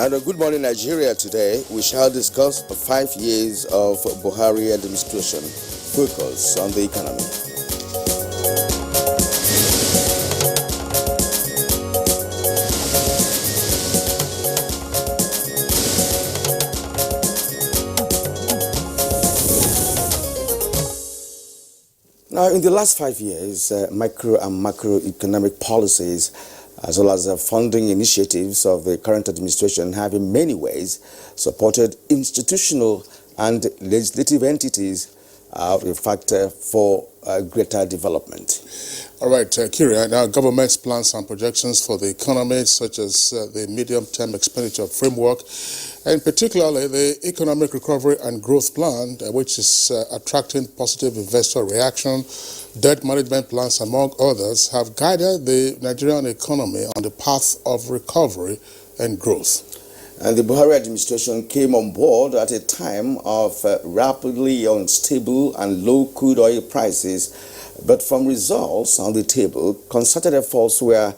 And good morning, Nigeria. Today, we shall discuss 5 years of Buhari administration, focus on the economy. Now, in the last 5 years, micro and macroeconomic policies, as well as funding initiatives of the current administration, have in many ways supported institutional and legislative entities, in fact, for greater development. All right, Kira, now government's plans and projections for the economy, such as the medium-term expenditure framework, and particularly the economic recovery and growth plan, which is attracting positive investor reaction, debt management plans, among others, have guided the Nigerian economy on the path of recovery and growth. And the Buhari administration came on board at a time of rapidly unstable and low crude oil prices. But from results on the table, concerted efforts were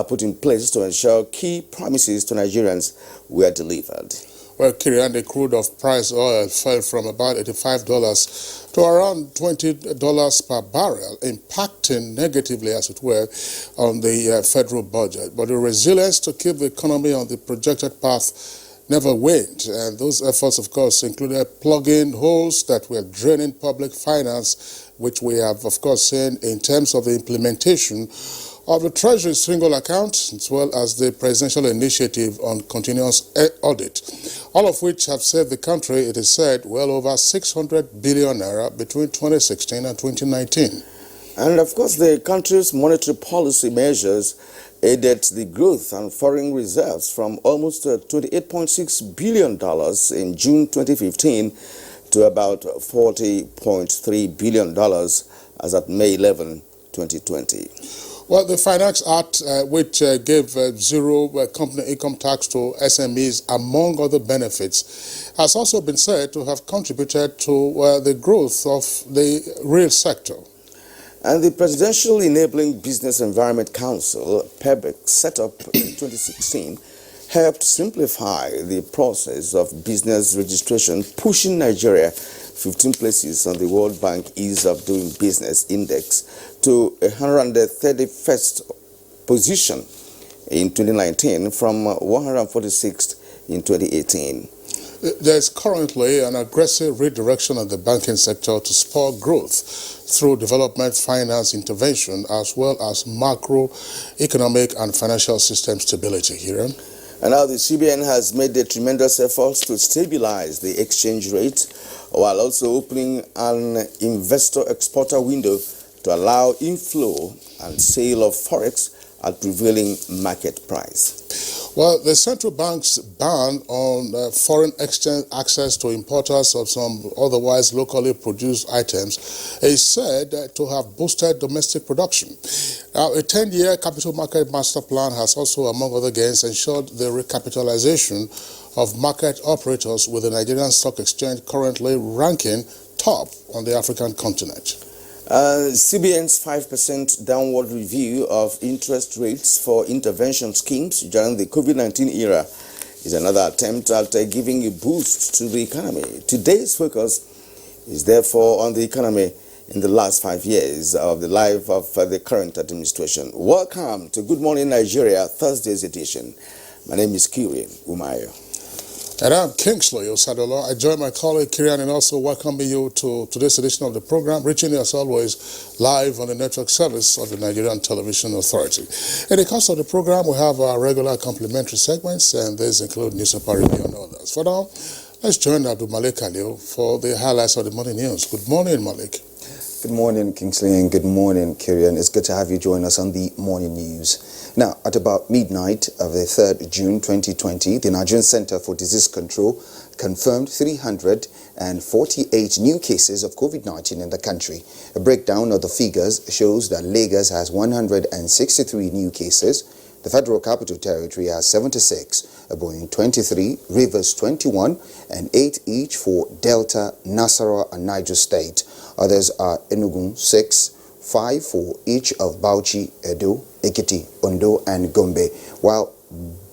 put in place to ensure key promises to Nigerians were delivered. Well, Kirian, the crude of price oil fell from about $85 to around $20 per barrel, impacting negatively, as it were, on the federal budget. But the resilience to keep the economy on the projected path never waned. And those efforts, of course, included plugging holes that were draining public finance, which we have, of course, seen in terms of the implementation of the Treasury single account, as well as the presidential initiative on continuous audit, all of which have saved the country, it is said, well over 600 billion naira between 2016 and 2019. And of course, the country's monetary policy measures aided the growth and foreign reserves from almost $28.6 billion in June 2015 to about $40.3 billion as at May 11, 2020. Well, the Finance Act, which gave zero company income tax to SMEs, among other benefits, has also been said to have contributed to the growth of the real sector. And the Presidential Enabling Business Environment Council, PEBEC, set up in 2016, helped simplify the process of business registration, pushing Nigeria 15 places on the World Bank Ease of Doing Business Index to 131st position in 2019 from 146th in 2018. There's currently an aggressive redirection of the banking sector to spur growth through development finance intervention, as well as macroeconomic and financial system stability. Here. And now the CBN has made a tremendous efforts to stabilize the exchange rate, while also opening an investor-exporter window to allow inflow and sale of forex at prevailing market price. Well, the central bank's ban on foreign exchange access to importers of some otherwise locally produced items is said to have boosted domestic production. Now, a 10-year capital market master plan has also, among other gains, ensured the recapitalization of market operators, with the Nigerian Stock Exchange currently ranking top on the African continent. CBN's 5% downward review of interest rates for intervention schemes during the COVID-19 era is another attempt at giving a boost to the economy. Today's focus is therefore on the economy in the last 5 years of the life of the current administration. Welcome to Good Morning Nigeria, Thursday's edition. My name is Kirian Umayo. And I'm Kingsley Osadola. I join my colleague Kirian in also welcoming you to today's edition of the program, reaching you as always live on the network service of the Nigerian Television Authority. In the course of the program, we have our regular complimentary segments, and these include newspaper review and others. For now, let's join Abdul Malik Khalil for the highlights of the morning news. Good morning, Malik. Good morning, Kingsley, and good morning, Kirian. It's good to have you join us on the morning news. Now, at about midnight of the 3rd June 2020, the Nigerian Center for Disease Control confirmed 348 new cases of COVID-19 in the country. A breakdown of the figures shows that Lagos has 163 new cases, the Federal Capital Territory has 76, Ebonyi 23, Rivers 21, and 8 each for Delta, Nasarawa, and Niger State. Others are Enugu 6, 5 for each of Bauchi, Edo, Ekiti, Ondo, and Gombe, while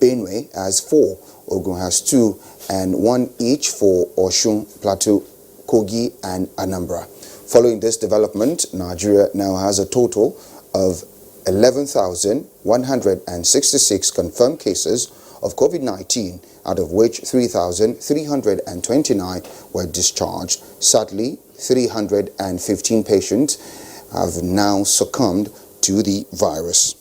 Benue has 4, Ogun has 2, and 1 each for Osun, Plateau, Kogi, and Anambra. Following this development, Nigeria now has a total of 11,166 confirmed cases of COVID-19, out of which 3,329 were discharged. Sadly, 315 patients have now succumbed to the virus.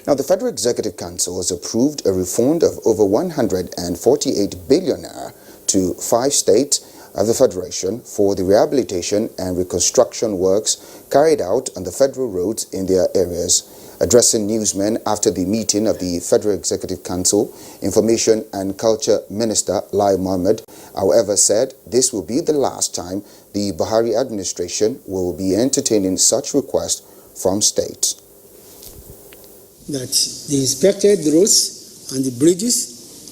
Now, the Federal Executive Council has approved a refund of over 148 billion naira to 5 states of the Federation for the rehabilitation and reconstruction works carried out on the federal roads in their areas. Addressing newsmen after the meeting of the Federal Executive Council, Information and Culture Minister Lai Mohammed, however, said this will be the last time the Buhari administration will be entertaining such requests from states. That they inspected the roads and the bridges,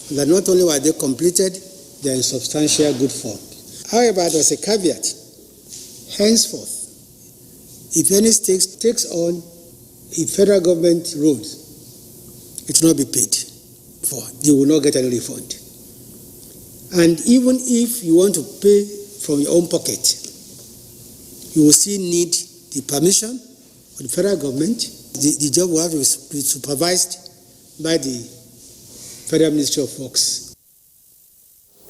and that not only were they completed, they are in substantial good form. However, there was a caveat. Henceforth, if any state takes on a federal government road, it will not be paid for. You will not get any refund. And even if you want to pay from your own pocket, you will still need the permission of the federal government. The job will have to be supervised by the Federal Ministry of Works.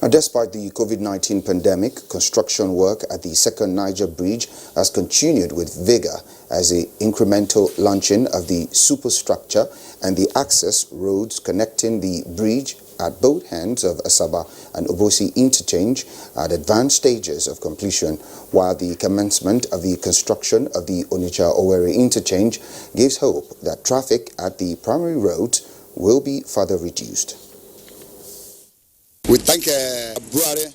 Now, despite the COVID-19 pandemic, construction work at the second Niger Bridge has continued with vigor as the incremental launching of the superstructure and the access roads connecting the bridge at both ends of Asaba and Obosi interchange at advanced stages of completion, while the commencement of the construction of the Onitsha-Owerri interchange gives hope that traffic at the primary roads will be further reduced. We thank Buhari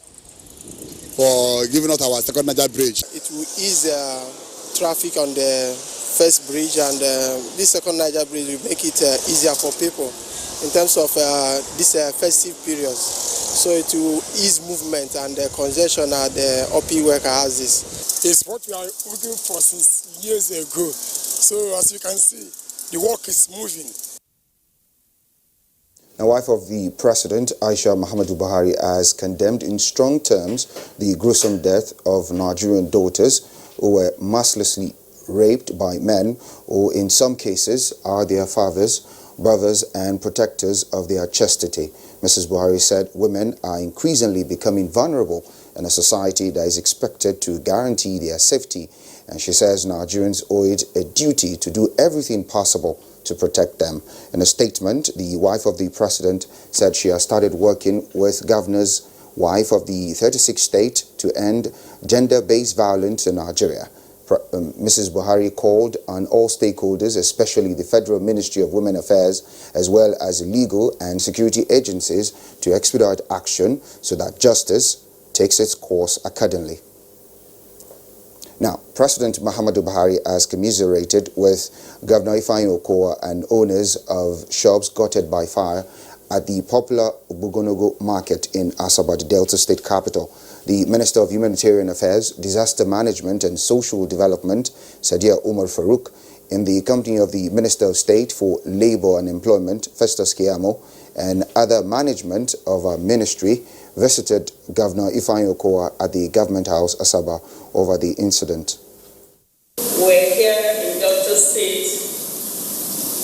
for giving us our second Niger bridge. It will ease traffic on the first bridge, and this second Niger bridge will make it easier for people in terms of this festive periods. So it will ease movement and congestion at the OP worker houses. It's what we are looking for since years ago. So as you can see, the work is moving. The wife of the president, Aisha Muhammadu Buhari, has condemned in strong terms the gruesome death of Nigerian daughters who were mercilessly raped by men who in some cases are their fathers, brothers and protectors of their chastity. Mrs. Buhari said women are increasingly becoming vulnerable in a society that is expected to guarantee their safety, and she says Nigerians owe it a duty to do everything possible to protect them. In a statement, the wife of the president said she has started working with governor's wife of the 36th state to end gender-based violence in Nigeria. Mrs. Buhari called on all stakeholders, especially the Federal Ministry of Women Affairs, as well as legal and security agencies, to expedite action so that justice takes its course accordingly. Now, President Muhammadu Buhari has commiserated with Governor Ifeanyi Okowa and owners of shops gutted by fire at the popular Bugonogo market in Asaba, the Delta State capital. The Minister of Humanitarian Affairs, Disaster Management and Social Development, Sadiya Umar Farouk, in the company of the Minister of State for Labour and Employment, Festus Keyamo, and other management of our ministry, visited Governor Ifeanyi Okowa at the Government House, Asaba, over the incident. We're here in Delta State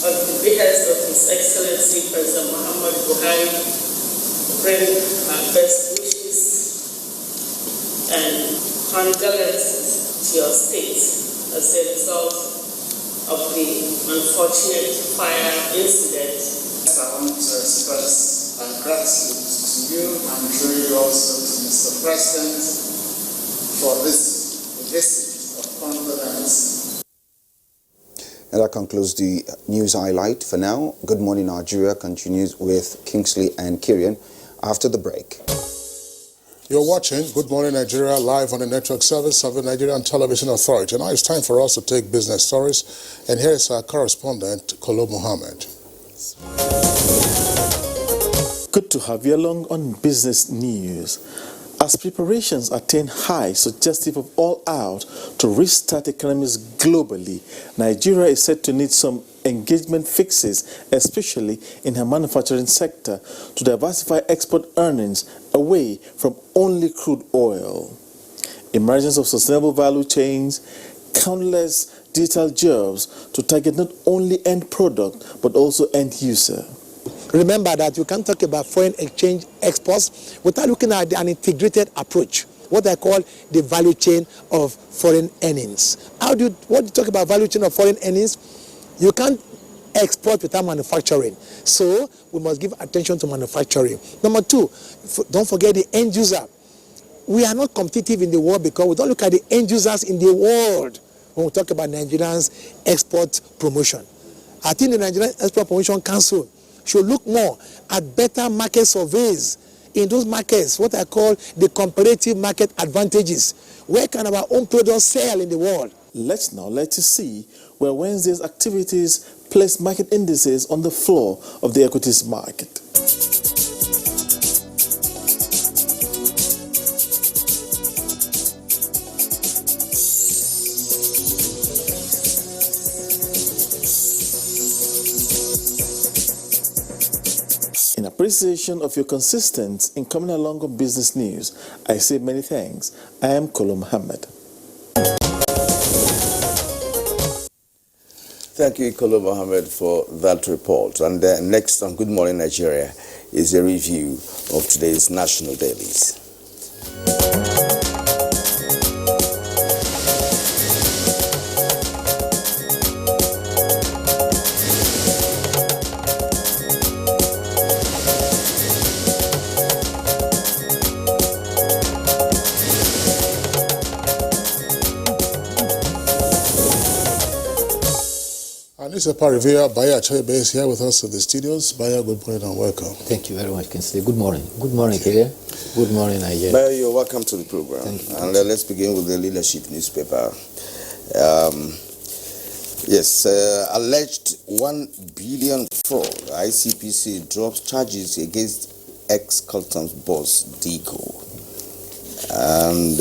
at the behest of His Excellency President Muhammad Buhari to bring our best wishes and condolences to your state as a result of the unfortunate fire incident. I want to express my gratitude to you and through you also to Mr. President for this visit of confidence. And that concludes the news highlight for now. Good Morning Nigeria continues with Kingsley and Kirian after the break. You're watching Good Morning Nigeria live on the network service of the Nigerian Television Authority. Now it's time for us to take business stories, and here is our correspondent, Kolo Muhammad. Good to have you along on Business News. As preparations attain highs suggestive of all out to restart economies globally, Nigeria is said to need some engagement fixes, especially in her manufacturing sector, to diversify export earnings away from only crude oil. Emergence of sustainable value chains, countless digital jobs to target not only end product but also end user. Remember that you can't talk about foreign exchange exports without looking at an integrated approach, what I call the value chain of foreign earnings. What do you talk about value chain of foreign earnings? You can't export without manufacturing. So we must give attention to manufacturing. Number two, don't forget the end user. We are not competitive in the world because we don't look at the end users in the world when we talk about Nigerians export promotion. I think the Nigerian Export Promotion Council should look more at better market surveys in those markets, what I call the comparative market advantages. Where can our own products sell in the world? Let's now let you see where Wednesday's activities place market indices on the floor of the equities market. In appreciation of your consistency in coming along on business news, I say many thanks. I am Kolo Muhammad. Thank you, Kolo Mohammed, for that report. And next on Good Morning Nigeria is a review of today's national dailies. Newspaper reviewer Baya Choibe is here with us in the studios. Baya, good morning and welcome. Thank you very much, Kinsley. Good morning. Good morning, Kele. Good morning, Nigeria. Baya, you're welcome to the program. Thank you. And let's begin with the leadership newspaper. Alleged 1 billion fraud. ICPC drops charges against ex-Customs boss Digo. And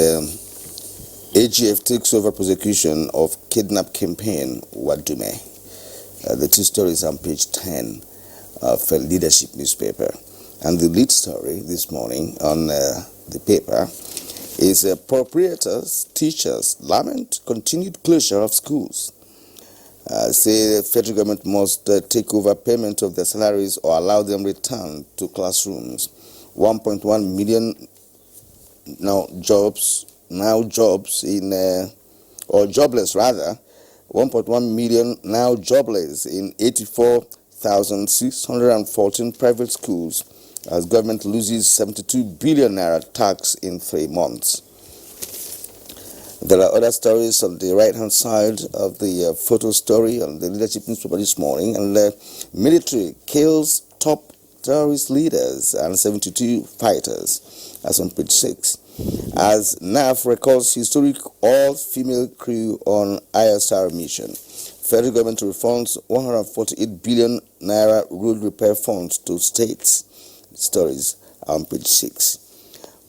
AGF takes over prosecution of kidnap campaign Wadume. The two stories on page 10 of a leadership newspaper. And the lead story this morning on the paper is proprietors, teachers lament continued closure of schools. Say the federal government must take over payment of their salaries or allow them return to classrooms. 1.1 million jobless rather. 1.1 million now jobless in 84,614 private schools as government loses 72 billion naira tax in 3 months. There are other stories on the right-hand side of the photo story on the leadership newspaper this morning. And the military kills top terrorist leaders and 72 fighters. That's on page 6. As NAF records historic all-female crew on ISR mission. Federal government refunds 148 billion naira road repair funds to states. Stories on page 6.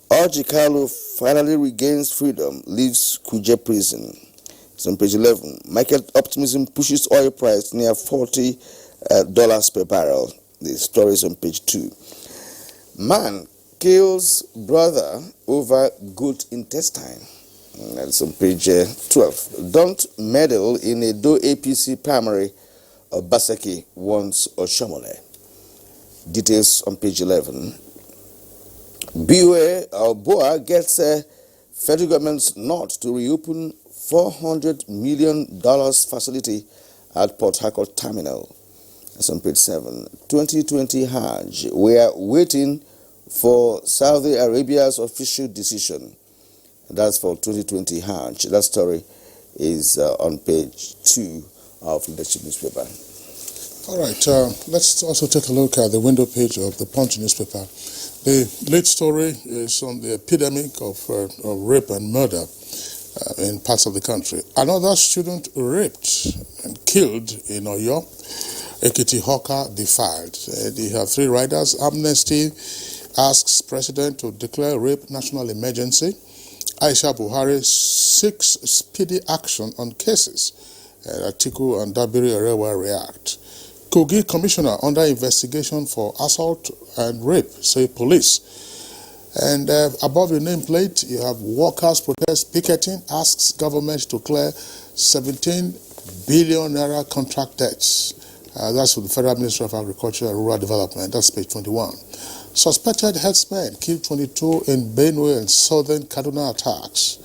Ojikalu finally regains freedom, leaves Kuje prison. It's on page 11. Market optimism pushes oil price near $40 per barrel. The story is on page 2. Man kills brother over goat intestine. That's on page 12. Don't meddle in a Do APC primary of Basaki wants Oshomole. Details on page 11. BOA Boa gets federal government's nod to reopen $400 million facility at Port Harcourt Terminal. That's on page 7. 2020 Hajj. We are waiting for Saudi Arabia's official decision. That's for 2020 Hajj. That story is on page 2 of leadership newspaper. All right, let's also take a look at the window page of the Punch newspaper. The lead story is on the epidemic of rape and murder in parts of the country. Another student raped and killed in Oyo. Ekiti Hawker defied. They have 3 riders. Amnesty asks President to declare rape national emergency. Aisha Buhari seeks speedy action on cases. Atiku and Dabiri Arewa react. Kogi Commissioner under investigation for assault and rape, say police. And above the nameplate, you have workers protest picketing, asks government to clear 17 billion naira contract debts. That's with the Federal Ministry of Agriculture and Rural Development. That's page 21. Suspected herdsmen killed 22 in Benue and southern Kaduna attacks.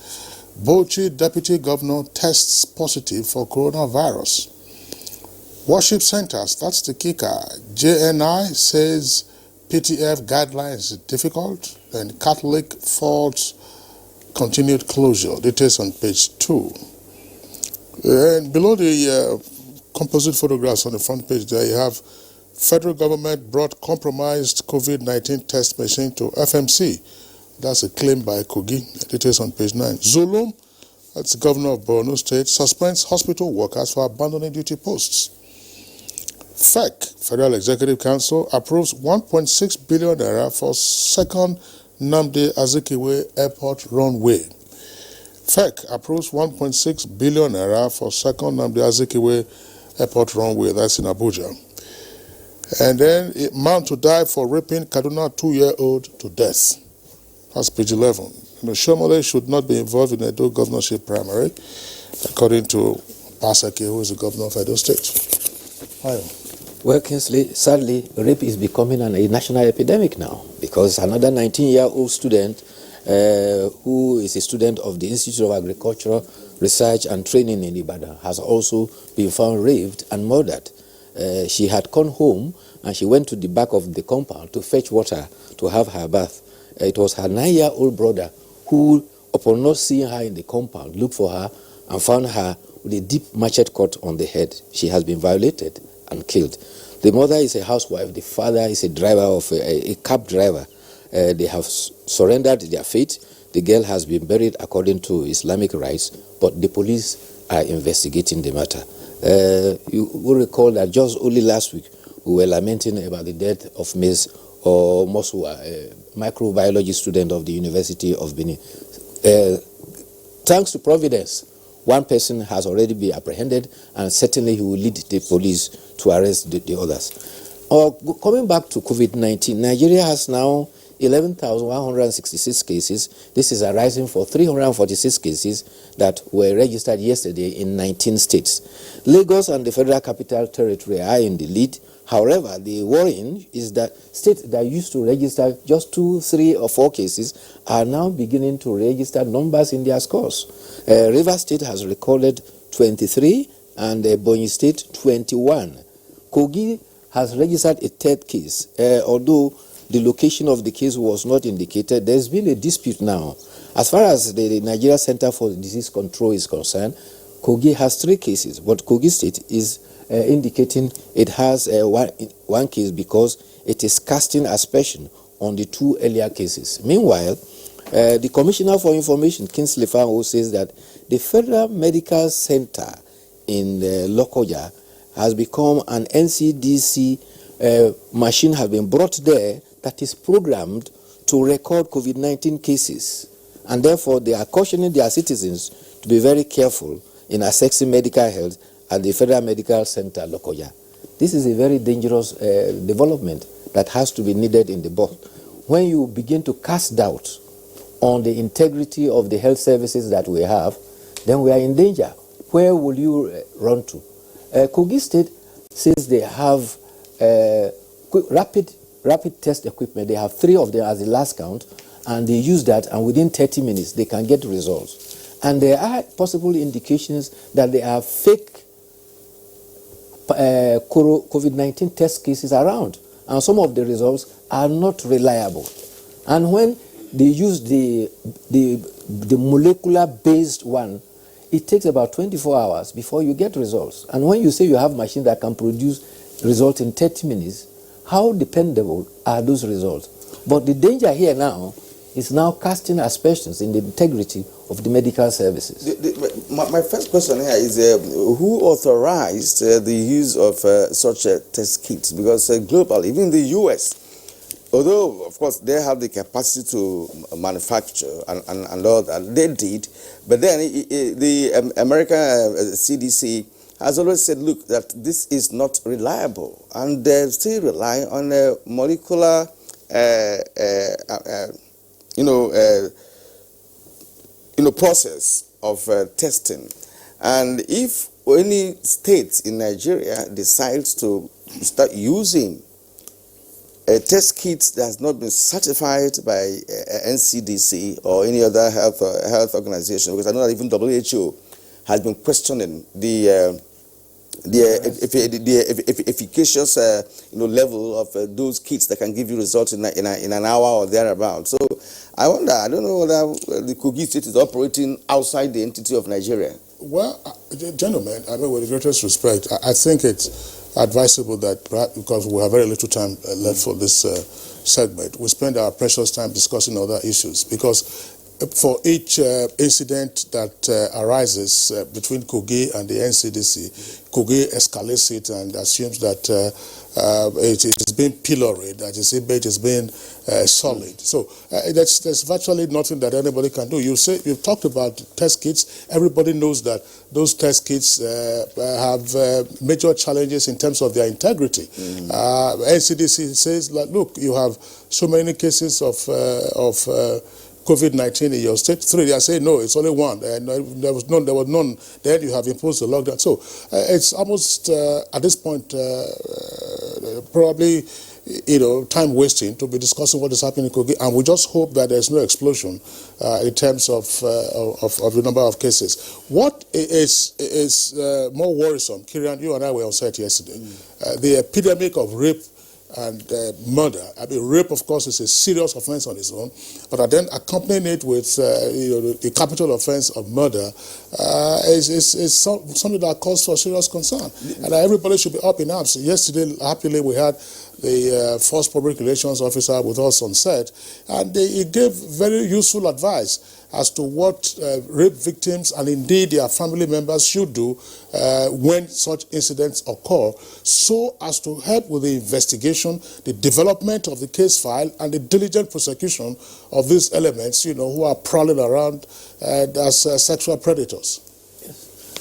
Bauchi Deputy Governor tests positive for coronavirus. Worship centers, that's the kicker. JNI says PTF guidelines is difficult, and Catholic faults continued closure. Details on page 2. And below the composite photographs on the front page there, you have federal government brought compromised COVID-19 test machine to FMC. That's a claim by Kogi. Details on page 9. Zulum, that's the governor of Borno State, suspends hospital workers for abandoning duty posts. FEC, Federal Executive Council, approves 1.6 billion naira for second Nnamdi Azikiwe Airport runway. FEC approves 1.6 billion naira for second Nnamdi Azikiwe Airport runway. That's in Abuja. And then man to die for raping Kaduna 2-year-old to death. That's page 11. Shomole should not be involved in the Edo governorship primary, according to Pasake, who is the governor of Edo State. Well, Kingsley, sadly, rape is becoming a national epidemic now, because another 19-year-old student who is a student of the Institute of Agricultural Research and Training in Ibadan has also been found raped and murdered. She had come home and she went to the back of the compound to fetch water to have her bath. It was her 9-year-old brother who, upon not seeing her in the compound, looked for her and found her with a deep machete cut on the head. She has been violated and killed. The mother is a housewife. The father is a driver of a cab driver. They have surrendered their fate. The girl has been buried according to Islamic rites, but the police are investigating the matter. You will recall that just only last week we were lamenting about the death of Ms. Mosua, a microbiology student of the University of Benin. Thanks to Providence, one person has already been apprehended, and certainly he will lead the police to arrest the others. Coming back to COVID-19, Nigeria has now 11,166 cases. This is arising for 346 cases that were registered yesterday in 19 states. Lagos and the Federal Capital Territory are in the lead. However, the worrying is that states that used to register just 2, 3, or 4 cases are now beginning to register numbers in their scores. Rivers State has recorded 23 and Ebonyi State 21. Kogi has registered a 3rd case, although the location of the case was not indicated. There's been a dispute now. As far as the Nigeria Center for Disease Control is concerned, Kogi has 3 cases, but Kogi State is indicating it has one case because it is casting aspersion on the 2 earlier cases. Meanwhile, the Commissioner for Information, Kingsley Fango, says that the Federal Medical Center in Lokoja has become an NCDC machine has been brought there that is programmed to record COVID-19 cases. And therefore, they are cautioning their citizens to be very careful in accessing medical health at the Federal Medical Center, Lokoja. This is a very dangerous development that has to be needed in the board. When you begin to cast doubt on the integrity of the health services that we have, then we are in danger. Where will you run to? Kogi State says they have rapid test equipment. They have 3 of them as the last count, and they use that, and within 30 minutes they can get results. And there are possible indications that there are fake COVID-19 test cases around, and some of the results are not reliable. And when they use the molecular-based one, it takes about 24 hours before you get results. And when you say you have machines that can produce results in 30 minutes, how dependable are those results? But the danger here now is now casting aspersions in the integrity of the medical services. My first question here is who authorized the use of such test kits? Because globally, even the US, although, of course, they have the capacity to manufacture and all that, they did. But then the American CDC has always said, look, that this is not reliable, and they still rely on a molecular, process of testing. And if any state in Nigeria decides to start using a test kit that has not been certified by NCDC or any other health organization, because I know that even WHO has been questioning the efficacious level of those kits that can give you results in an hour or thereabout. So I wonder, I don't know whether the Kogi state is operating outside the entity of Nigeria. Well, gentlemen, I mean, with the greatest respect, I think it's advisable that, perhaps, because we have very little time left for this segment, we spend our precious time discussing other issues, because for each incident that arises between Kogi and the NCDC, Kogi escalates it and assumes that it is being pilloried, that its image is being solid. So there's virtually nothing that anybody can do. You've talked about test kits. Everybody knows that those test kits have major challenges in terms of their integrity. NCDC says, like, look, you have so many cases of COVID-19 in your state. 3, they are saying, no, it's only 1. And there was none. Then you have imposed a lockdown. So it's almost, at this point, probably, time wasting to be discussing what is happening in Kogi. And we just hope that there's no explosion in terms of the number of cases. What is more worrisome, Kirian, you and I were on set yesterday, the epidemic of rape and murder. I mean, rape, of course, is a serious offense on its own, but then accompanying it with the capital offense of murder is something that calls for serious concern. And everybody should be up in arms. Yesterday, happily, we had the Force Public Relations Officer with us on set, and he gave very useful advice as to what rape victims and indeed their family members should do when such incidents occur, so as to help with the investigation, the development of the case file, and the diligent prosecution of these elements, who are prowling around as sexual predators.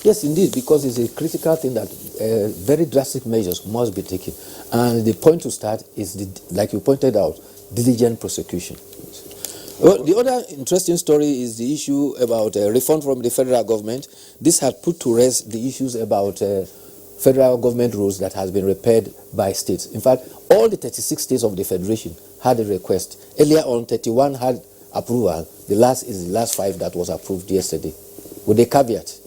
Yes, indeed, because it's a critical thing that very drastic measures must be taken. And the point to start is, like you pointed out, diligent prosecution. Well, the other interesting story is the issue about reform from the federal government. This had put to rest the issues about federal government rules that has been repaired by states. In fact, all the 36 states of the federation had a request. Earlier on, 31 had approval. The last 5 that was approved yesterday, with a caveat.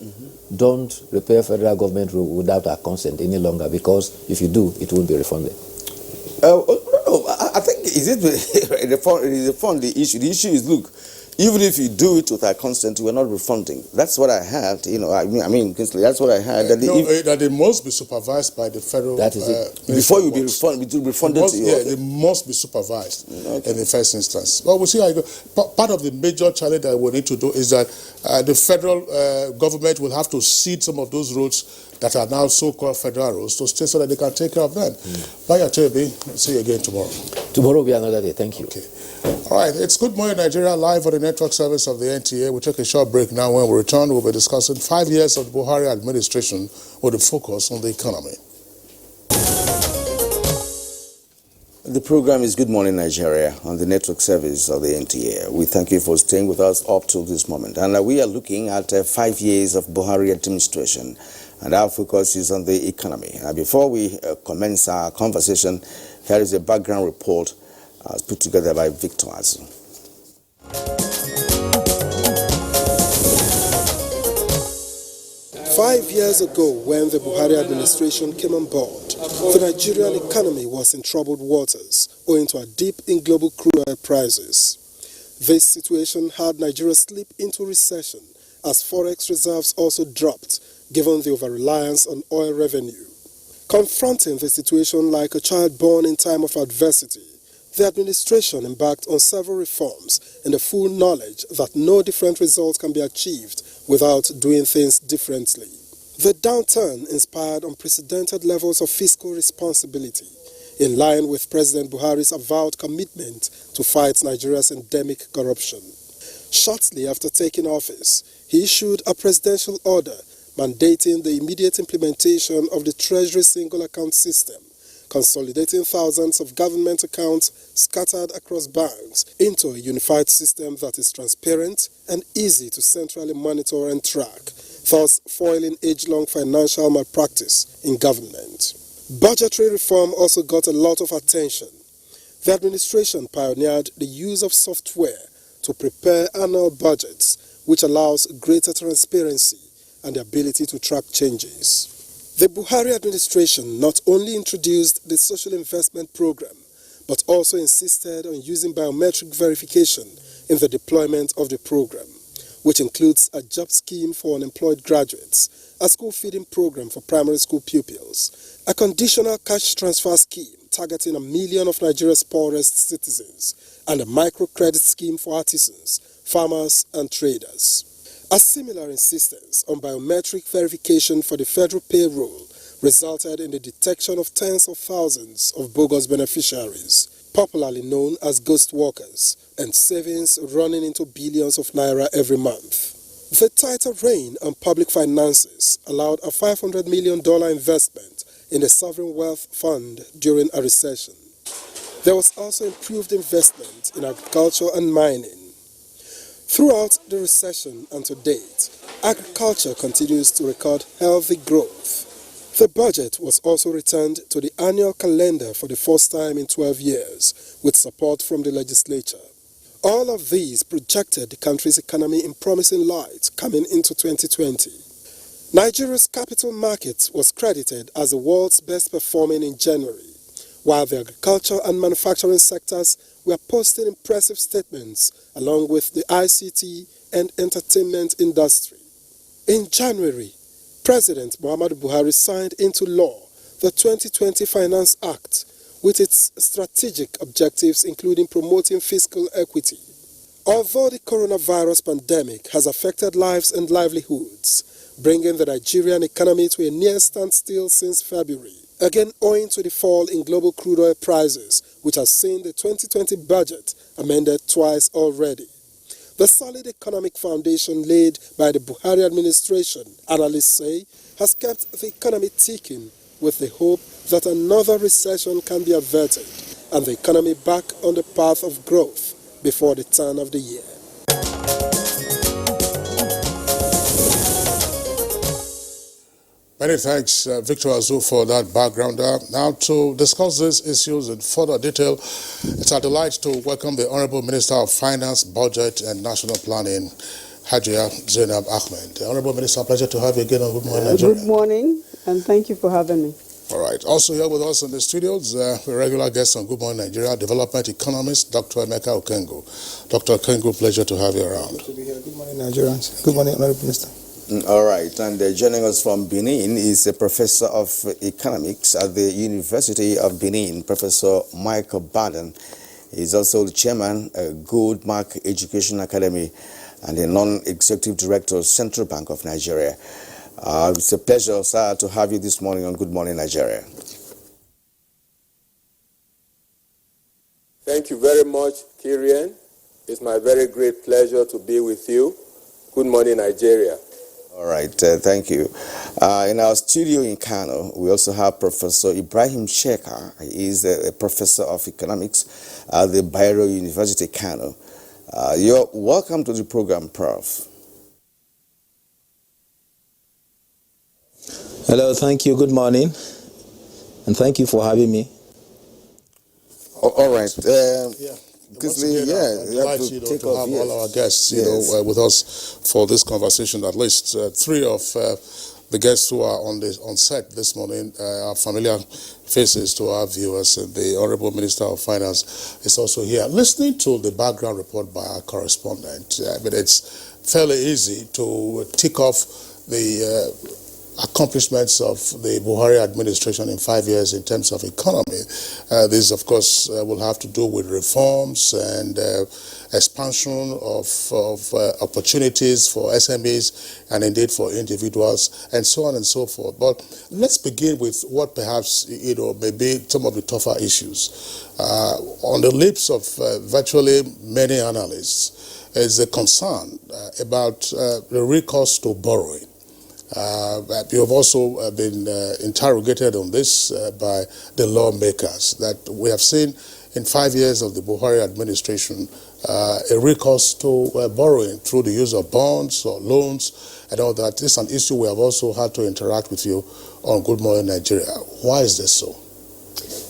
Don't repair federal government rule without our consent any longer, because if you do, it won't be refunded. I think refund the issue. The issue is, look, even if you do it with our consent, we're not refunding. That's what I heard. I mean, that's what I heard. That they must be supervised by the federal. That is it. Before you be refunded, they must be supervised in the first instance. Well, we'll see how it goes. Part of the major challenge that we need to do is that the federal government will have to cede some of those roads that are now so-called federal roads to states so that they can take care of them. Bye, Achebe. See you again tomorrow. Tomorrow will be another day. Thank you. Okay. All right. It's Good Morning Nigeria, live on the network service of the NTA. We'll take a short break now. When we return, we'll be discussing 5 years of the Buhari administration with a focus on the economy. The program is Good Morning Nigeria on the network service of the NTA. We thank you for staying with us up to this moment. And we are looking at 5 years of Buhari administration, and our focus is on the economy. Now, before we commence our conversation, here is a background report put together by Victor Azu. 5 years ago, when the Buhari administration came on board, the Nigerian economy was in troubled waters owing to a dip in global crude oil prices. This situation had Nigeria slip into recession as forex reserves also dropped, given the over-reliance on oil revenue. Confronting the situation like a child born in time of adversity, the administration embarked on several reforms in the full knowledge that no different result can be achieved without doing things differently. The downturn inspired unprecedented levels of fiscal responsibility, in line with President Buhari's avowed commitment to fight Nigeria's endemic corruption. Shortly after taking office, he issued a presidential order mandating the immediate implementation of the Treasury Single Account System, consolidating thousands of government accounts scattered across banks into a unified system that is transparent and easy to centrally monitor and track, thus foiling age-long financial malpractice in government. Budgetary reform also got a lot of attention. The administration pioneered the use of software to prepare annual budgets, which allows greater transparency and the ability to track changes. The Buhari administration not only introduced the Social Investment Program, but also insisted on using biometric verification in the deployment of the program, which includes a job scheme for unemployed graduates, a school feeding program for primary school pupils, a conditional cash transfer scheme targeting 1 million of Nigeria's poorest citizens, and a microcredit scheme for artisans, farmers, and traders. A similar insistence on biometric verification for the federal payroll resulted in the detection of tens of thousands of bogus beneficiaries, popularly known as ghost workers, and savings running into billions of naira every month. The tighter rein on public finances allowed a $500 million investment in the Sovereign Wealth Fund during a recession. There was also improved investment in agriculture and mining. Throughout the recession and to date, agriculture continues to record healthy growth. The budget was also returned to the annual calendar for the first time in 12 years, with support from the legislature. All of these projected the country's economy in promising light coming into 2020. Nigeria's capital market was credited as the world's best performing in January, while the agriculture and manufacturing sectors were posting impressive statements along with the ICT and entertainment industry. In January, President Muhammadu Buhari signed into law the 2020 Finance Act with its strategic objectives including promoting fiscal equity. Although the coronavirus pandemic has affected lives and livelihoods, bringing the Nigerian economy to a near standstill since February, again owing to the fall in global crude oil prices, which has seen the 2020 budget amended twice already. The solid economic foundation laid by the Buhari administration, analysts say, has kept the economy ticking with the hope that another recession can be averted and the economy back on the path of growth before the turn of the year. Many thanks, Victor Azu, for that background. Now, to discuss these issues in further detail, it's our delight to welcome the Honorable Minister of Finance, Budget and National Planning, Hajia Zainab Ahmed. Honorable Minister, pleasure to have you again on Good Morning Nigeria. Good morning, and thank you for having me. All right. Also here with us in the studios, a regular guest on Good Morning Nigeria, development economist, Dr. Emeka Okengo. Dr. Okengo, pleasure to have you around. Good to be here. Good morning, Nigerians. Good morning, Honorable Minister. All right, and joining us from Benin is a professor of economics at the University of Benin, Professor Michael Baden. He's also the chairman of Goldmark Education Academy and the non-executive director of Central Bank of Nigeria. It's a pleasure, sir, to have you this morning on Good Morning Nigeria. Thank you very much, Kirian. It's my very great pleasure to be with you. Good morning, Nigeria. All right, thank you. In our studio in Kano, we also have Professor Ibrahim Sheka. He is a professor of economics at the Bayero University, Kano. You're welcome to the program, Prof. Hello, thank you. Good morning, and thank you for having me. All right. Quickly, we have to have all our guests, with us for this conversation. At least three of the guests who are on set this morning are familiar faces to our viewers. And the Honorable Minister of Finance is also here. Listening to the background report by our correspondent, it's fairly easy to tick off the accomplishments of the Buhari administration in 5 years in terms of economy. This, of course, will have to do with reforms and expansion of opportunities for SMEs and indeed for individuals and so on and so forth. But let's begin with what perhaps, may be some of the tougher issues. On the lips of virtually many analysts is a concern about the recourse to borrowing. You have also been interrogated on this by the lawmakers, that we have seen in 5 years of the Buhari administration a recourse to borrowing through the use of bonds or loans and all that. This is an issue we have also had to interact with you on Good Morning Nigeria. Why is this so?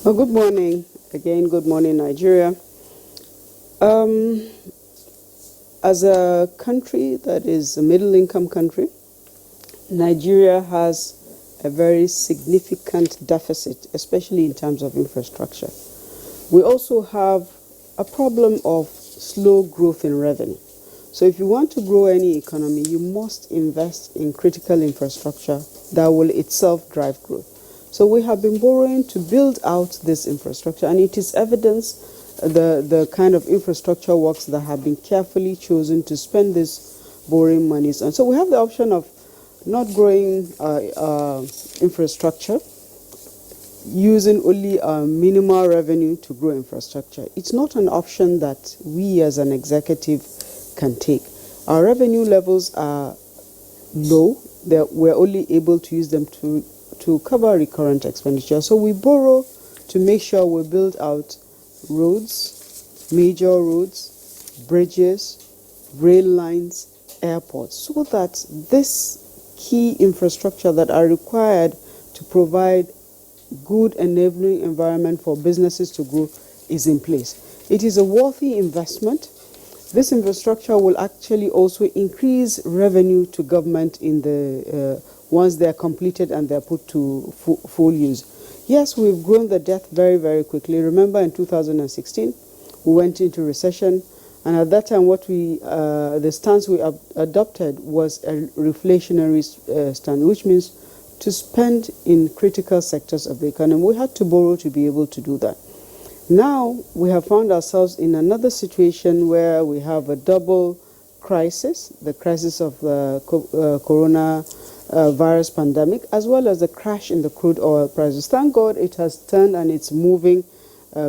Well, good morning. Again, good morning, Nigeria. As a country that is a middle-income country, Nigeria has a very significant deficit, especially in terms of infrastructure. We also have a problem of slow growth in revenue. So if you want to grow any economy, you must invest in critical infrastructure that will itself drive growth. So we have been borrowing to build out this infrastructure, and it is evidence the kind of infrastructure works that have been carefully chosen to spend this borrowing monies. And so we have the option of not growing infrastructure, using only minimal revenue to grow infrastructure. It's not an option that we as an executive can take. Our revenue levels are low. We're only able to use them to cover recurrent expenditure. So we borrow to make sure we build out roads, major roads, bridges, rail lines, airports, so that this key infrastructure that are required to provide good enabling environment for businesses to grow is in place. It is a worthy investment. This infrastructure will actually also increase revenue to government in the once they are completed and they are put to full use. Yes, we've grown the debt very, very quickly. Remember, in 2016, we went into recession. And at that time, the stance we adopted was a reflationary stance, which means to spend in critical sectors of the economy. We had to borrow to be able to do that. Now, we have found ourselves in another situation where we have a double crisis, the crisis of the coronavirus pandemic, as well as the crash in the crude oil prices. Thank God it has turned and it's moving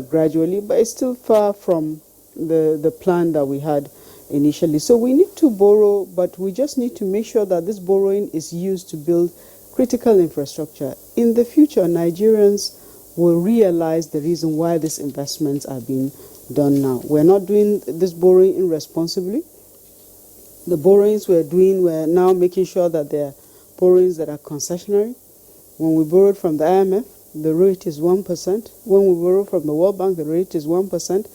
gradually, but it's still far from the plan that we had initially. So we need to borrow, but we just need to make sure that this borrowing is used to build critical infrastructure. In the future, Nigerians will realize the reason why these investments are being done now. We're not doing this borrowing irresponsibly. The borrowings we're doing, we're now making sure that they're borrowings that are concessionary. When we borrowed from the IMF, the rate is 1%. When we borrow from the World Bank, the rate is 1%.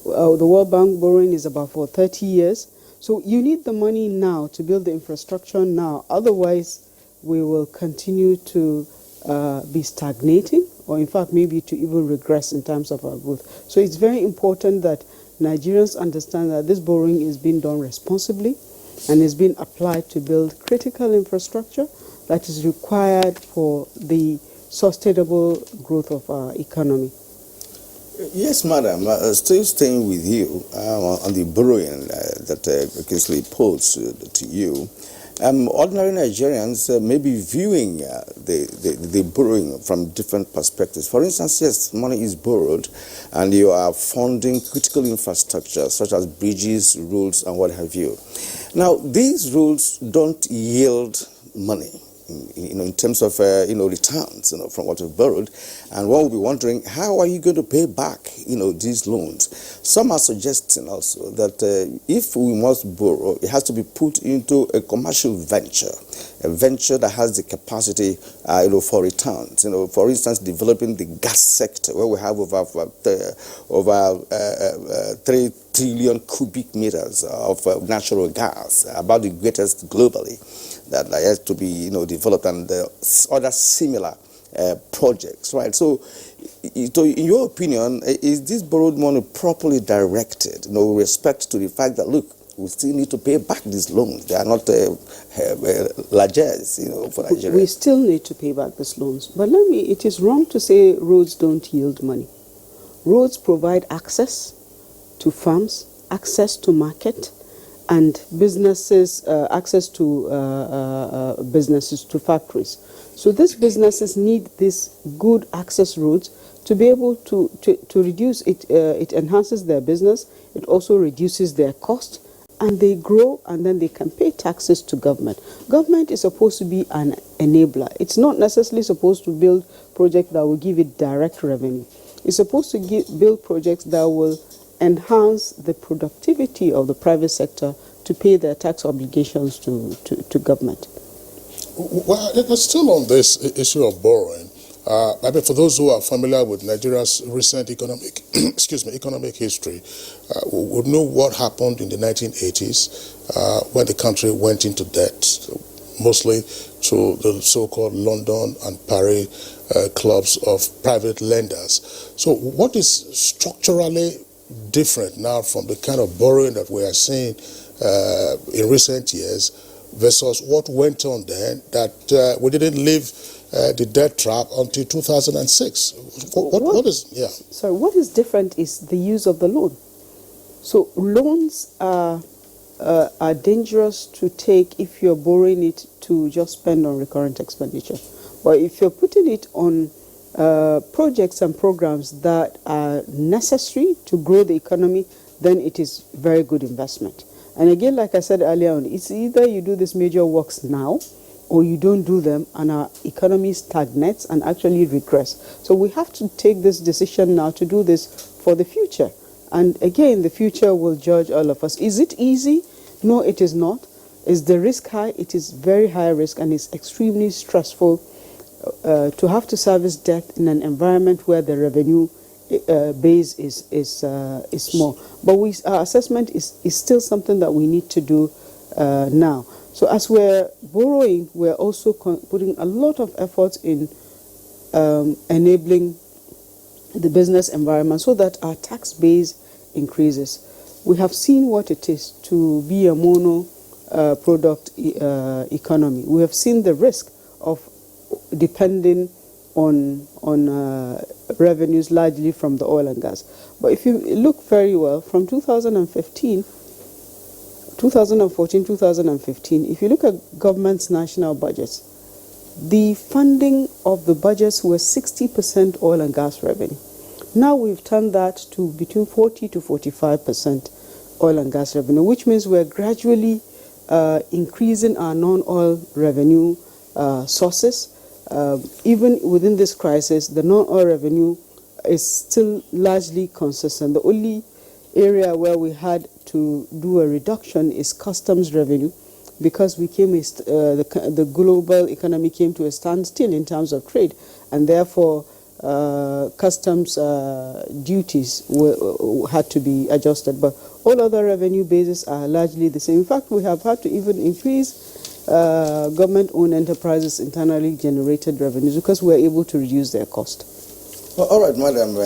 The World Bank borrowing is about for 30 years. So you need the money now to build the infrastructure now. Otherwise, we will continue to be stagnating, or in fact, maybe to even regress in terms of our growth. So it's very important that Nigerians understand that this borrowing is being done responsibly and is being applied to build critical infrastructure that is required for the sustainable growth of our economy. Yes, madam. Still staying with you on the borrowing that Kingsley posed to you. Ordinary Nigerians may be viewing the borrowing from different perspectives. For instance, yes, money is borrowed and you are funding critical infrastructure such as bridges, roads, and what have you. Now, these roads don't yield money. In terms of returns, from what you've borrowed, and one will be wondering, how are you going to pay back, these loans? Some are suggesting also that if we must borrow, it has to be put into a commercial venture, a venture that has the capacity, for returns. For instance, developing the gas sector, where we have over 3 trillion cubic meters of natural gas, about the greatest globally, that has to be developed, and other similar projects, right? So in your opinion, is this borrowed money properly directed, with respect to the fact that, look, we still need to pay back these loans. They are not largesse, for Nigeria. We still need to pay back these loans. But it is wrong to say roads don't yield money. Roads provide access to farms, access to market, and businesses, access to businesses, to factories. So these businesses need these good access roads to be able to reduce it. It enhances their business. It also reduces their cost, and they grow, and then they can pay taxes to government. Government is supposed to be an enabler. It's not necessarily supposed to build projects that will give it direct revenue. It's supposed to build projects that will enhance the productivity of the private sector to pay their tax obligations to government. Well, still on this issue of borrowing, I mean, for those who are familiar with Nigeria's recent economic history, would know what happened in the 1980s when the country went into debt, mostly through the so-called London and Paris clubs of private lenders. So what is structurally different now from the kind of borrowing that we are seeing in recent years versus what went on then, that we didn't leave the debt trap until 2006? What is, yeah. Sorry, what is different is the use of the loan. So loans are dangerous to take if you're borrowing it to just spend on recurrent expenditure. But if you're putting it on projects and programs that are necessary to grow the economy, then it is very good investment. And again, like I said earlier on, it's either you do these major works now or you don't do them and our economy stagnates and actually regress. So we have to take this decision now to do this for the future. And again, the future will judge all of us. Is it easy? No, it is not. Is the risk high? It is very high risk, and it's extremely stressful to have to service debt in an environment where the revenue base is small. But our assessment is still something that we need to do now. So as we're borrowing, we're also putting a lot of efforts in enabling the business environment so that our tax base increases. We have seen what it is to be a mono product economy. We have seen the risk of depending on revenues largely from the oil and gas. But if you look very well, from 2014, 2015, if you look at government's national budgets, the funding of the budgets was 60% oil and gas revenue. Now we've turned that to between 40 to 45% oil and gas revenue, which means we're gradually increasing our non-oil revenue sources. Even within this crisis, the non-oil revenue is still largely consistent. The only area where we had to do a reduction is customs revenue, because we came the global economy came to a standstill in terms of trade, and therefore customs duties had to be adjusted. But all other revenue bases are largely the same. In fact, we have had to even increase government-owned enterprises' internally generated revenues because we're able to reduce their cost. Well, all right, madam,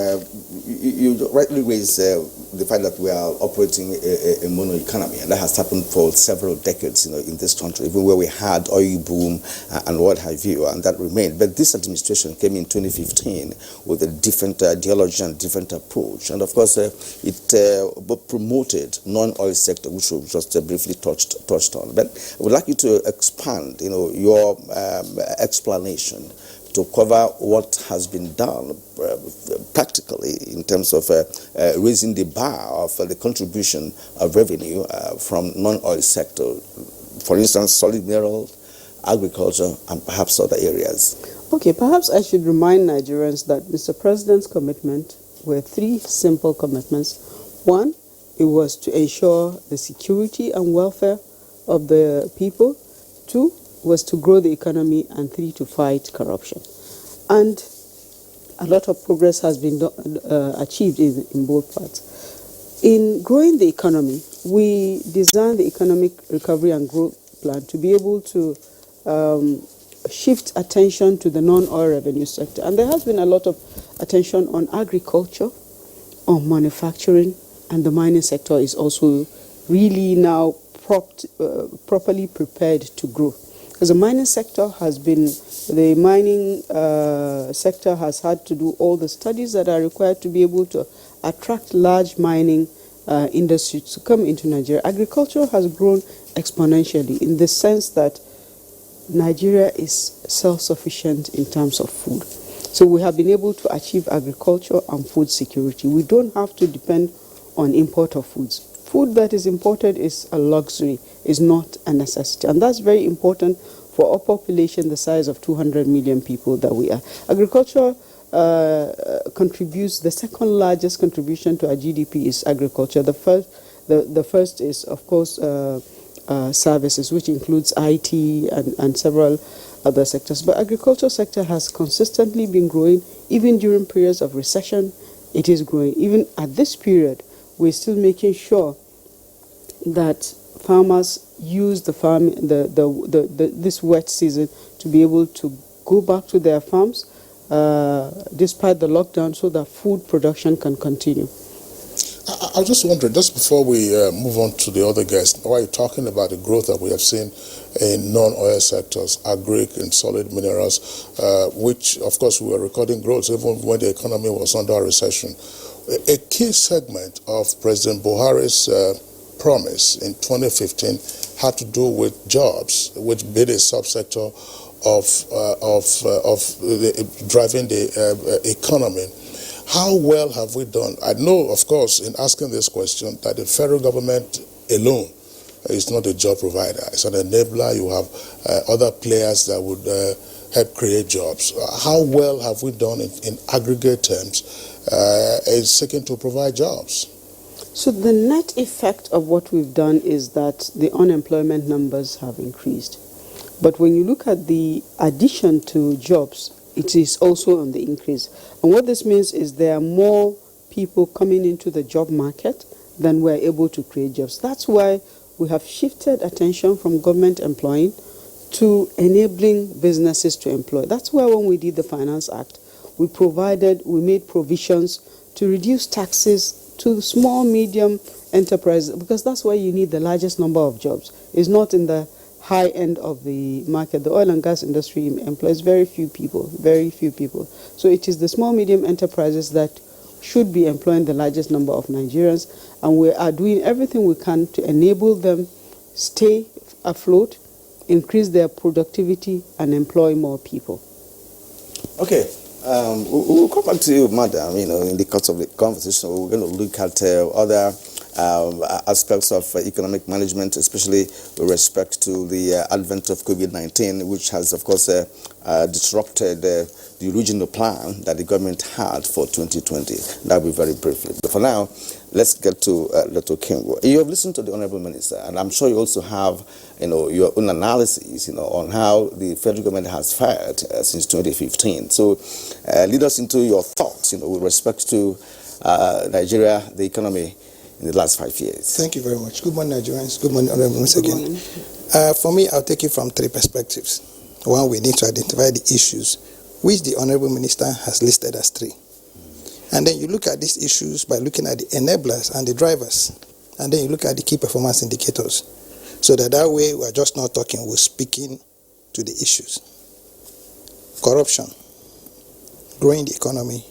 you rightly raised the fact that we are operating a mono economy, and that has happened for several decades, in this country, even where we had oil boom and what have you, and that remained. But this administration came in 2015 with a different ideology and different approach, and of course, it promoted non-oil sector, which we just briefly touched on. But I would like you to expand, your explanation to cover what has been done practically in terms of raising the bar of the contribution of revenue from non-oil sector, for instance, solid mineral, agriculture, and perhaps other areas. Okay, perhaps I should remind Nigerians that Mr. President's commitment were three simple commitments. One, it was to ensure the security and welfare of the people. Two, was to grow the economy, and three, to fight corruption. And a lot of progress has been achieved in both parts. In growing the economy, we designed the Economic Recovery and Growth Plan to be able to shift attention to the non-oil revenue sector. And there has been a lot of attention on agriculture, on manufacturing, and the mining sector is also really now properly prepared to grow. Because the mining sector has had to do all the studies that are required to be able to attract large mining industries to come into Nigeria. Agriculture has grown exponentially in the sense that Nigeria is self-sufficient in terms of food. So we have been able to achieve agriculture and food security. We don't have to depend on import of foods. Food that is imported is a luxury, is not a necessity. And that's very important for a population the size of 200 million people that we are. Agriculture contributes, the second largest contribution to our GDP is agriculture. The first is, of course, services, which includes IT and several other sectors. But agriculture sector has consistently been growing, even during periods of recession. It is growing. Even at this period, we're still making sure that farmers use this wet season to be able to go back to their farms despite the lockdown, so that food production can continue. I was just wondering, just before we move on to the other guests, while you're talking about the growth that we have seen in non-oil sectors, agric and solid minerals, which, of course, we were recording growth even when the economy was under a recession. A key segment of President Buhari's promise in 2015 had to do with jobs, which been a subsector of driving the economy. How well have we done? I know, of course, in asking this question, that the federal government alone is not a job provider. It's an enabler. You have other players that would help create jobs. How well have we done in aggregate terms in seeking to provide jobs? So the net effect of what we've done is that the unemployment numbers have increased. But when you look at the addition to jobs, it is also on the increase. And what this means is there are more people coming into the job market than we're able to create jobs. That's why we have shifted attention from government employing to enabling businesses to employ. That's why when we did the Finance Act, we made provisions to reduce taxes to small, medium enterprises, because that's where you need the largest number of jobs. It's not in the high end of the market. The oil and gas industry employs very few people. So it is the small, medium enterprises that should be employing the largest number of Nigerians, and we are doing everything we can to enable them stay afloat, increase their productivity, and employ more people. Okay. We'll come back to you, madam. In the course of the conversation, we're going to look at other aspects of economic management, especially with respect to the advent of COVID-19, which has, of course, disrupted the original plan that the government had for 2020. That'll be very briefly. But for now, let's get to Dr. Kengo. You have listened to the Honorable Minister, and I'm sure you also have, your own analysis, on how the federal government has fared since 2015. So, lead us into your thoughts, with respect to Nigeria, the economy, in the last 5 years. Thank you very much. Good morning, Nigerians. Good morning, Honorable Minister again. For me, I'll take it from three perspectives. One, we need to identify the issues, which the Honorable Minister has listed as three. And then you look at these issues by looking at the enablers and the drivers. And then you look at the key performance indicators. So that way, we're just not talking, we're speaking to the issues. Corruption, growing the economy,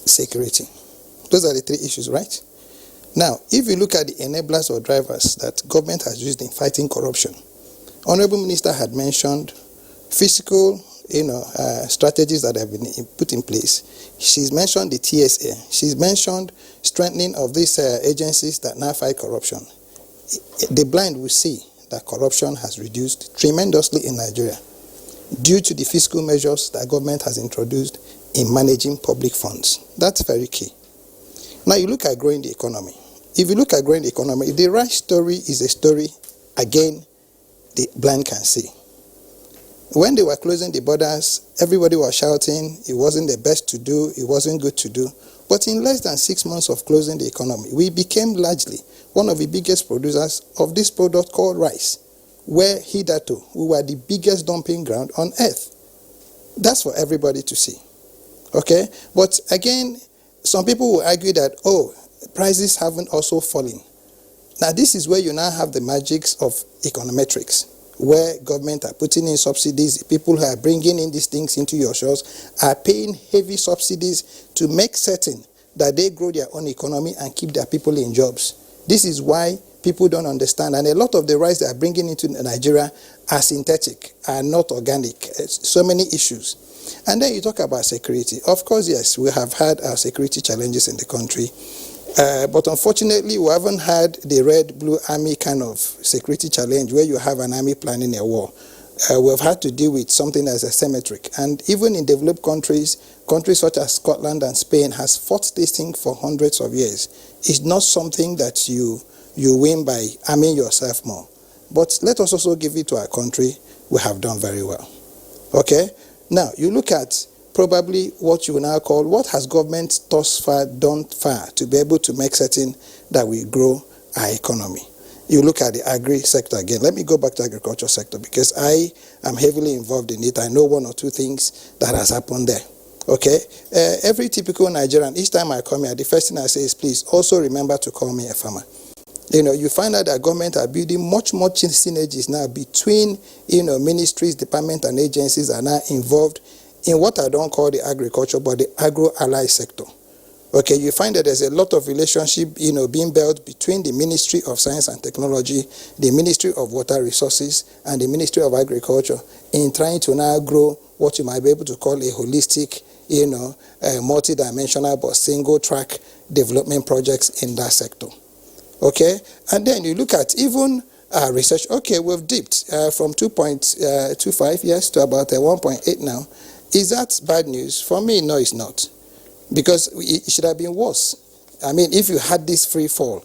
security. Those are the three issues, right? Now, if you look at the enablers or drivers that government has used in fighting corruption, Honorable Minister had mentioned physical, strategies that have been put in place. She's mentioned the TSA. She's mentioned strengthening of these agencies that now fight corruption. The blind will see that corruption has reduced tremendously in Nigeria due to the fiscal measures that government has introduced in managing public funds. That's very key. Now you look at growing the economy. If you look at growing the economy, the right story is a story, again, the blind can see. When they were closing the borders, everybody was shouting, it wasn't the best to do, it wasn't good to do. But in less than 6 months of closing the economy, we became largely one of the biggest producers of this product called rice, where hitherto we were the biggest dumping ground on earth. That's for everybody to see. Okay? But again, some people will argue that, prices haven't also fallen. Now, this is where you now have the magics of econometrics, where government are putting in subsidies. The people who are bringing in these things into your shores are paying heavy subsidies to make certain that they grow their own economy and keep their people in jobs. This is why people don't understand. And a lot of the rice they are bringing into Nigeria are synthetic, are not organic. So many issues. And then you talk about security. Of course, yes, we have had our security challenges in the country. But unfortunately, we haven't had the red-blue army kind of security challenge where you have an army planning a war. We've had to deal with something as asymmetric. And even in developed countries such as Scotland and Spain has fought this thing for hundreds of years. It's not something that you win by arming yourself more. But let us also give it to our country. We have done very well. Okay? Now, you look at probably what you now call, what has government thus far done to be able to make certain that we grow our economy? You look at the agri sector again. Let me go back to the agriculture sector because I am heavily involved in it. I know one or two things that has happened there. Okay? Every typical Nigerian, each time I come here, the first thing I say is, please also remember to call me a farmer. You find out that government are building much synergies now between, ministries, departments, and agencies are now involved in what I don't call the agriculture, but the agro-ally sector. Okay, you find that there's a lot of relationship, being built between the Ministry of Science and Technology, the Ministry of Water Resources, and the Ministry of Agriculture in trying to now grow what you might be able to call a holistic, multi-dimensional but single-track development projects in that sector. Okay, and then you look at even research. Okay, we've dipped from 2.25 years to about 1.8 now. Is that bad news? For me, no, it's not. Because it should have been worse. I mean, if you had this free fall,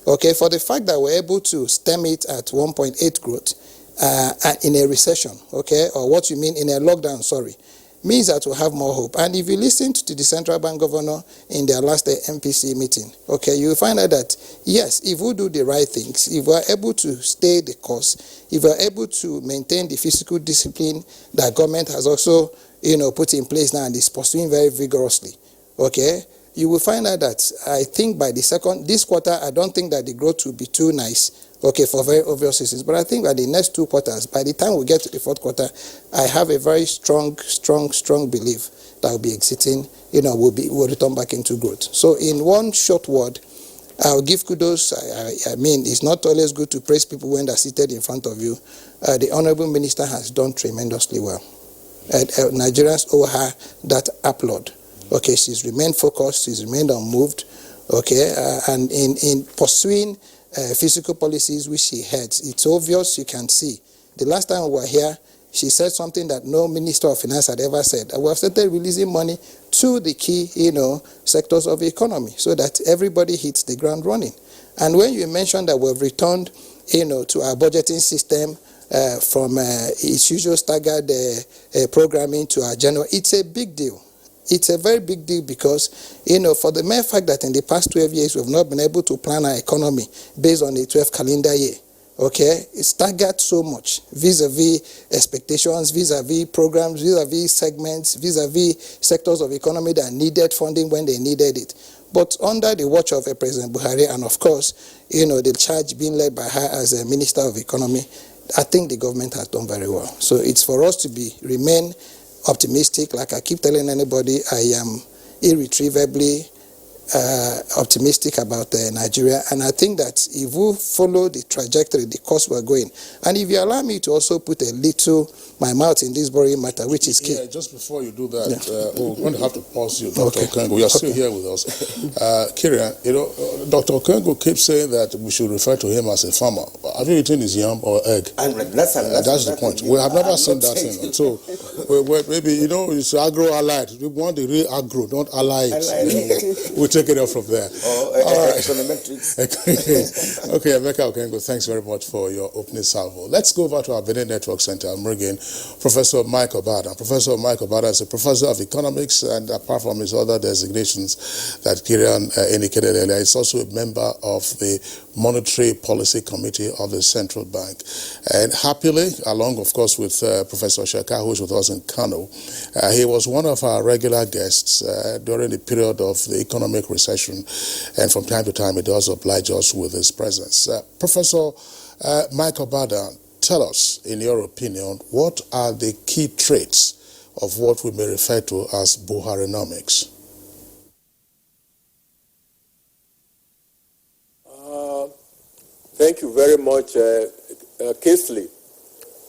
okay, for the fact that we're able to stem it at 1.8 growth in a recession, okay, or what you mean in a lockdown, means that we'll have more hope. And if you listen to the central bank governor in their last MPC meeting, okay, you'll find out that, yes, if we do the right things, if we're able to stay the course, if we're able to maintain the fiscal discipline that government has also, put in place now and is pursuing very vigorously, okay, you will find out that I think by this quarter, I don't think that the growth will be too nice, okay, for very obvious reasons. But I think that the next 2 quarters, by the time we get to the fourth quarter, I have a very strong belief that we'll be exiting, we'll return back into growth. So in one short word, I'll give kudos. I mean, it's not always good to praise people when they're seated in front of you. The Honorable Minister has done tremendously well. Nigerians owe her that applaud. Okay, she's remained focused, she's remained unmoved, okay, and in pursuing fiscal policies which she heads. It's obvious, you can see. The last time we were here, she said something that no Minister of Finance had ever said. We have started releasing money to the key, sectors of the economy so that everybody hits the ground running. And when you mentioned that we've returned, to our budgeting system from its usual staggered programming to our general, it's a big deal. It's a very big deal because, for the mere fact that in the past 12 years, we've not been able to plan our economy based on a 12 calendar year, okay? It's staggered so much vis-a-vis expectations, vis-a-vis programs, vis-a-vis segments, vis-a-vis sectors of economy that needed funding when they needed it. But under the watch of President Buhari and, of course, the charge being led by her as a Minister of Economy, I think the government has done very well. So it's for us to remain optimistic. Like I keep telling anybody, I am irretrievably optimistic about Nigeria, and I think that if we follow the trajectory, the course we're going, and if you allow me to also put a little my mouth in this borrowing matter, which is key. Yeah, just before you do that, we're going to have to pause you, Dr. Okengo. You are still here with us. Kieran, Dr. Okengo keeps saying that we should refer to him as a farmer. Have you eaten his yam or egg? That's the point. We have never seen that thing. So maybe, it's agro-allied. We want the real agro, not allied. We'll take it off from there. Okay, Emeka Okengo, thanks very much for your opening salvo. Let's go over to our Benin Network Center, Murgin, Professor Mike Obada. Professor Mike Obada is a professor of economics, and apart from his other designations that Kirian indicated earlier, he's also a member of the Monetary Policy Committee of the Central Bank. And happily, along, of course, with Professor Shaka, who is with us in Kano, he was one of our regular guests during the period of the economic recession, and from time to time, he does oblige us with his presence. Professor Mike Obada, tell us, in your opinion, what are the key traits of what we may refer to as Buharinomics? Thank you very much, Kingsley.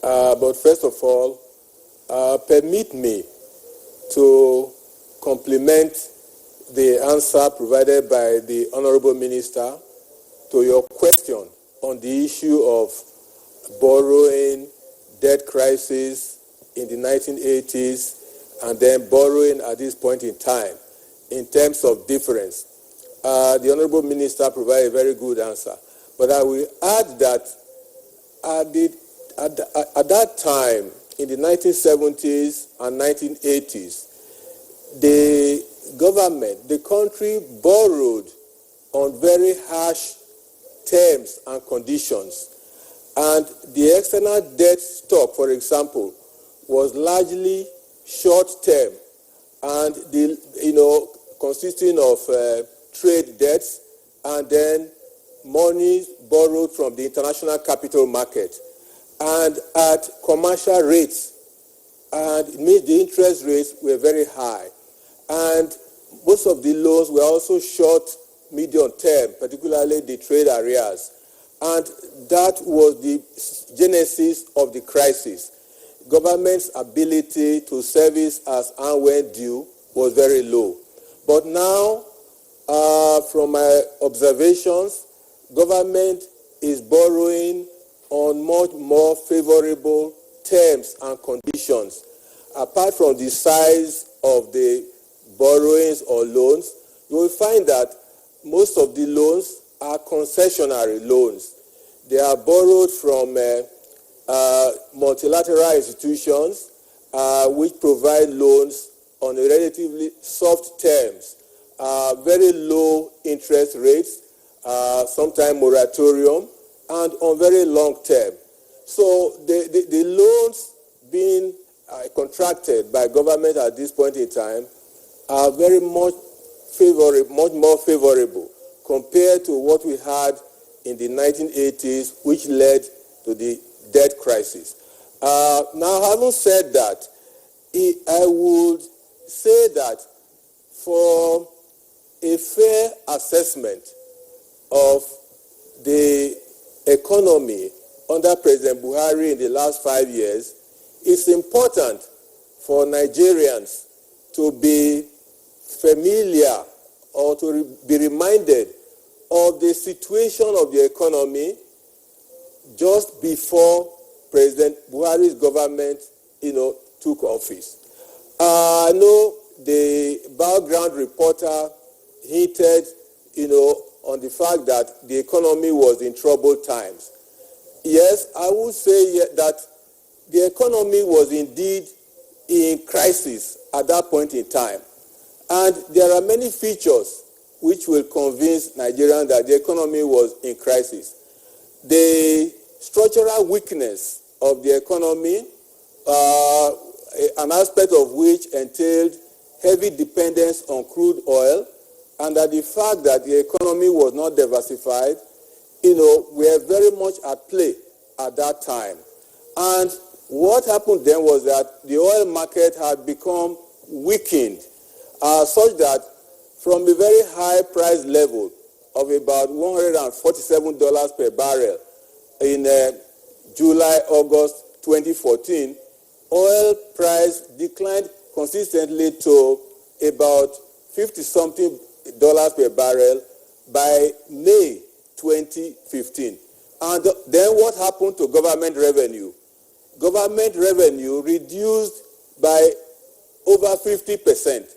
But first of all, permit me to compliment the answer provided by the Honorable Minister to your question on the issue of borrowing, debt crisis in the 1980s, and then borrowing at this point in time in terms of difference. The Honorable Minister provided a very good answer. But I will add that at that time, in the 1970s and 1980s, the government, the country borrowed on very harsh terms and conditions. And the external debt stock, for example, was largely short-term and consisting of trade debts and then money borrowed from the international capital market and at commercial rates, and the interest rates were very high. And most of the loans were also short, medium term, particularly the trade arrears. And that was the genesis of the crisis. Government's ability to service as and when due was very low. But now, from my observations, government is borrowing on much more favorable terms and conditions. Apart from the size of the borrowings or loans, you will find that most of the loans are concessionary loans. They are borrowed from multilateral institutions which provide loans on a relatively soft terms, very low interest rates, sometimes moratorium, and on very long term. So the loans being contracted by government at this point in time are very much more favorable compared to what we had in the 1980s, which led to the debt crisis. Now, having said that, I would say that for a fair assessment of the economy under President Buhari in the last 5 years, it's important for Nigerians to be familiar or to be reminded of the situation of the economy just before President Buhari's government, took office. I know the background reporter hinted, on the fact that the economy was in troubled times. Yes, I would say that the economy was indeed in crisis at that point in time. And there are many features which will convince Nigerians that the economy was in crisis. The structural weakness of the economy, an aspect of which entailed heavy dependence on crude oil, and that the fact that the economy was not diversified, were very much at play at that time. And what happened then was that the oil market had become weakened, such that from a very high price level of about $147 per barrel in July, August 2014, oil price declined consistently to about $50-something per barrel by May 2015. And then what happened to government revenue? Government revenue reduced by over 50%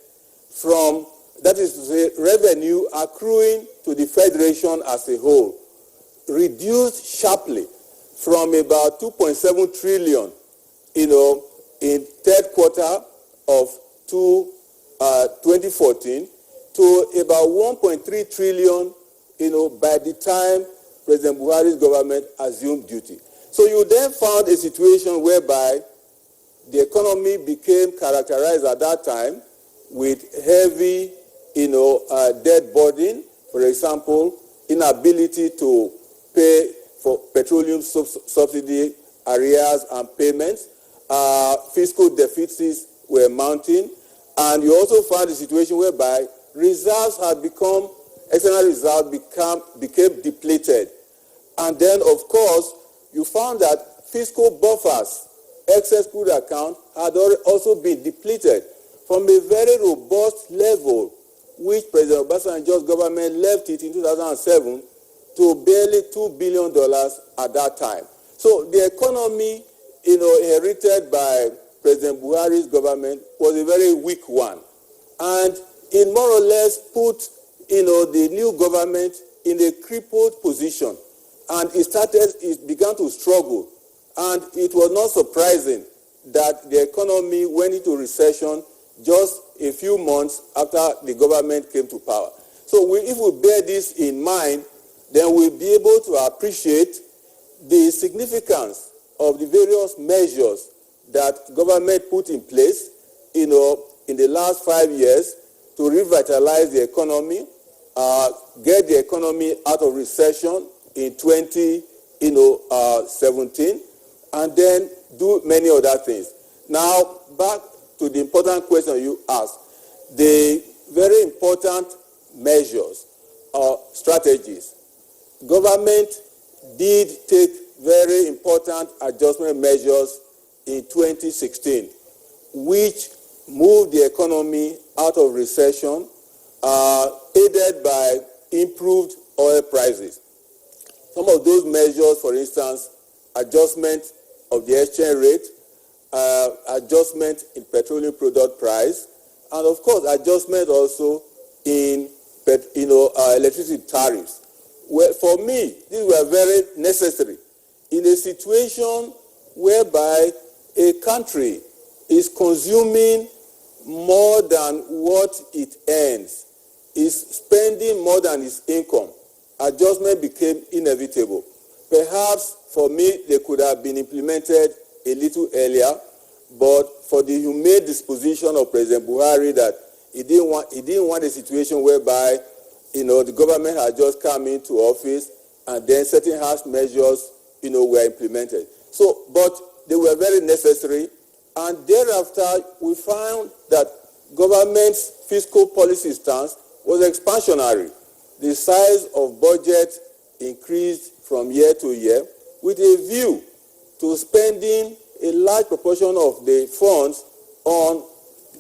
from, that is to say, revenue accruing to the Federation as a whole, reduced sharply from about 2.7 trillion in third quarter of 2014 to about 1.3 trillion, by the time President Buhari's government assumed duty. So you then found a situation whereby the economy became characterized at that time with heavy, debt burden, for example, inability to pay for petroleum subsidy arrears and payments, fiscal deficits were mounting, and you also found a situation whereby reserves had become, external reserves became depleted. And then, of course, you found that fiscal buffers, excess crude account, had also been depleted from a very robust level, which President Obasanjo's government left it in 2007 to barely $2 billion at that time. So the economy, inherited by President Buhari's government was a very weak one. And it more or less put, the new government in a crippled position. And it began to struggle. And it was not surprising that the economy went into recession just a few months after the government came to power. So if we bear this in mind, then we'll be able to appreciate the significance of the various measures that government put in place, in the last 5 years to revitalize the economy, get the economy out of recession in 2017, and then do many other things. Now, back to the important question you asked. The very important measures or strategies. Government did take very important adjustment measures in 2016, which moved the economy out of recession, aided by improved oil prices. Some of those measures, for instance, adjustment of the exchange rate, adjustment in petroleum product price, and of course adjustment also in electricity tariffs. Well, for me, these were very necessary in a situation whereby a country is consuming more than what it earns, is spending more than its income. Adjustment became inevitable. Perhaps for me, they could have been implemented a little earlier, but for the humane disposition of President Buhari, that he didn't want a situation whereby the government had just come into office and then certain harsh measures were implemented. So, but they were very necessary, and thereafter we found that government's fiscal policy stance was expansionary. The size of budget increased from year to year with a view to spending a large proportion of the funds on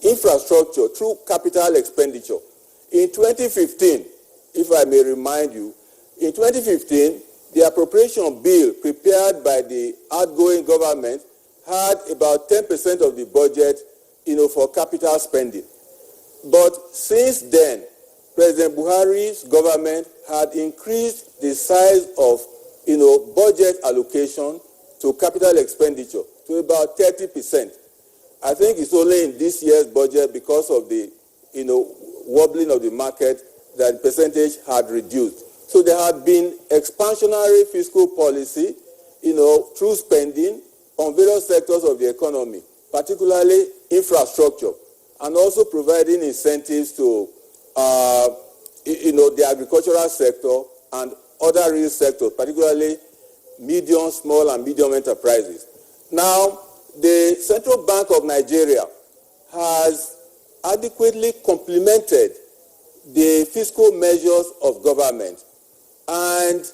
infrastructure through capital expenditure. In 2015, if I may remind you, in 2015, the appropriation bill prepared by the outgoing government had about 10% of the budget, for capital spending. But since then, President Buhari's government had increased the size of, budget allocation to capital expenditure to about 30%. I think it's only in this year's budget, because of the, wobbling of the market, that the percentage had reduced. So there had been expansionary fiscal policy, through spending on various sectors of the economy, particularly infrastructure, and also providing incentives to, the agricultural sector and other real sectors, particularly medium, small, and medium enterprises. Now, the Central Bank of Nigeria has adequately complemented the fiscal measures of government, and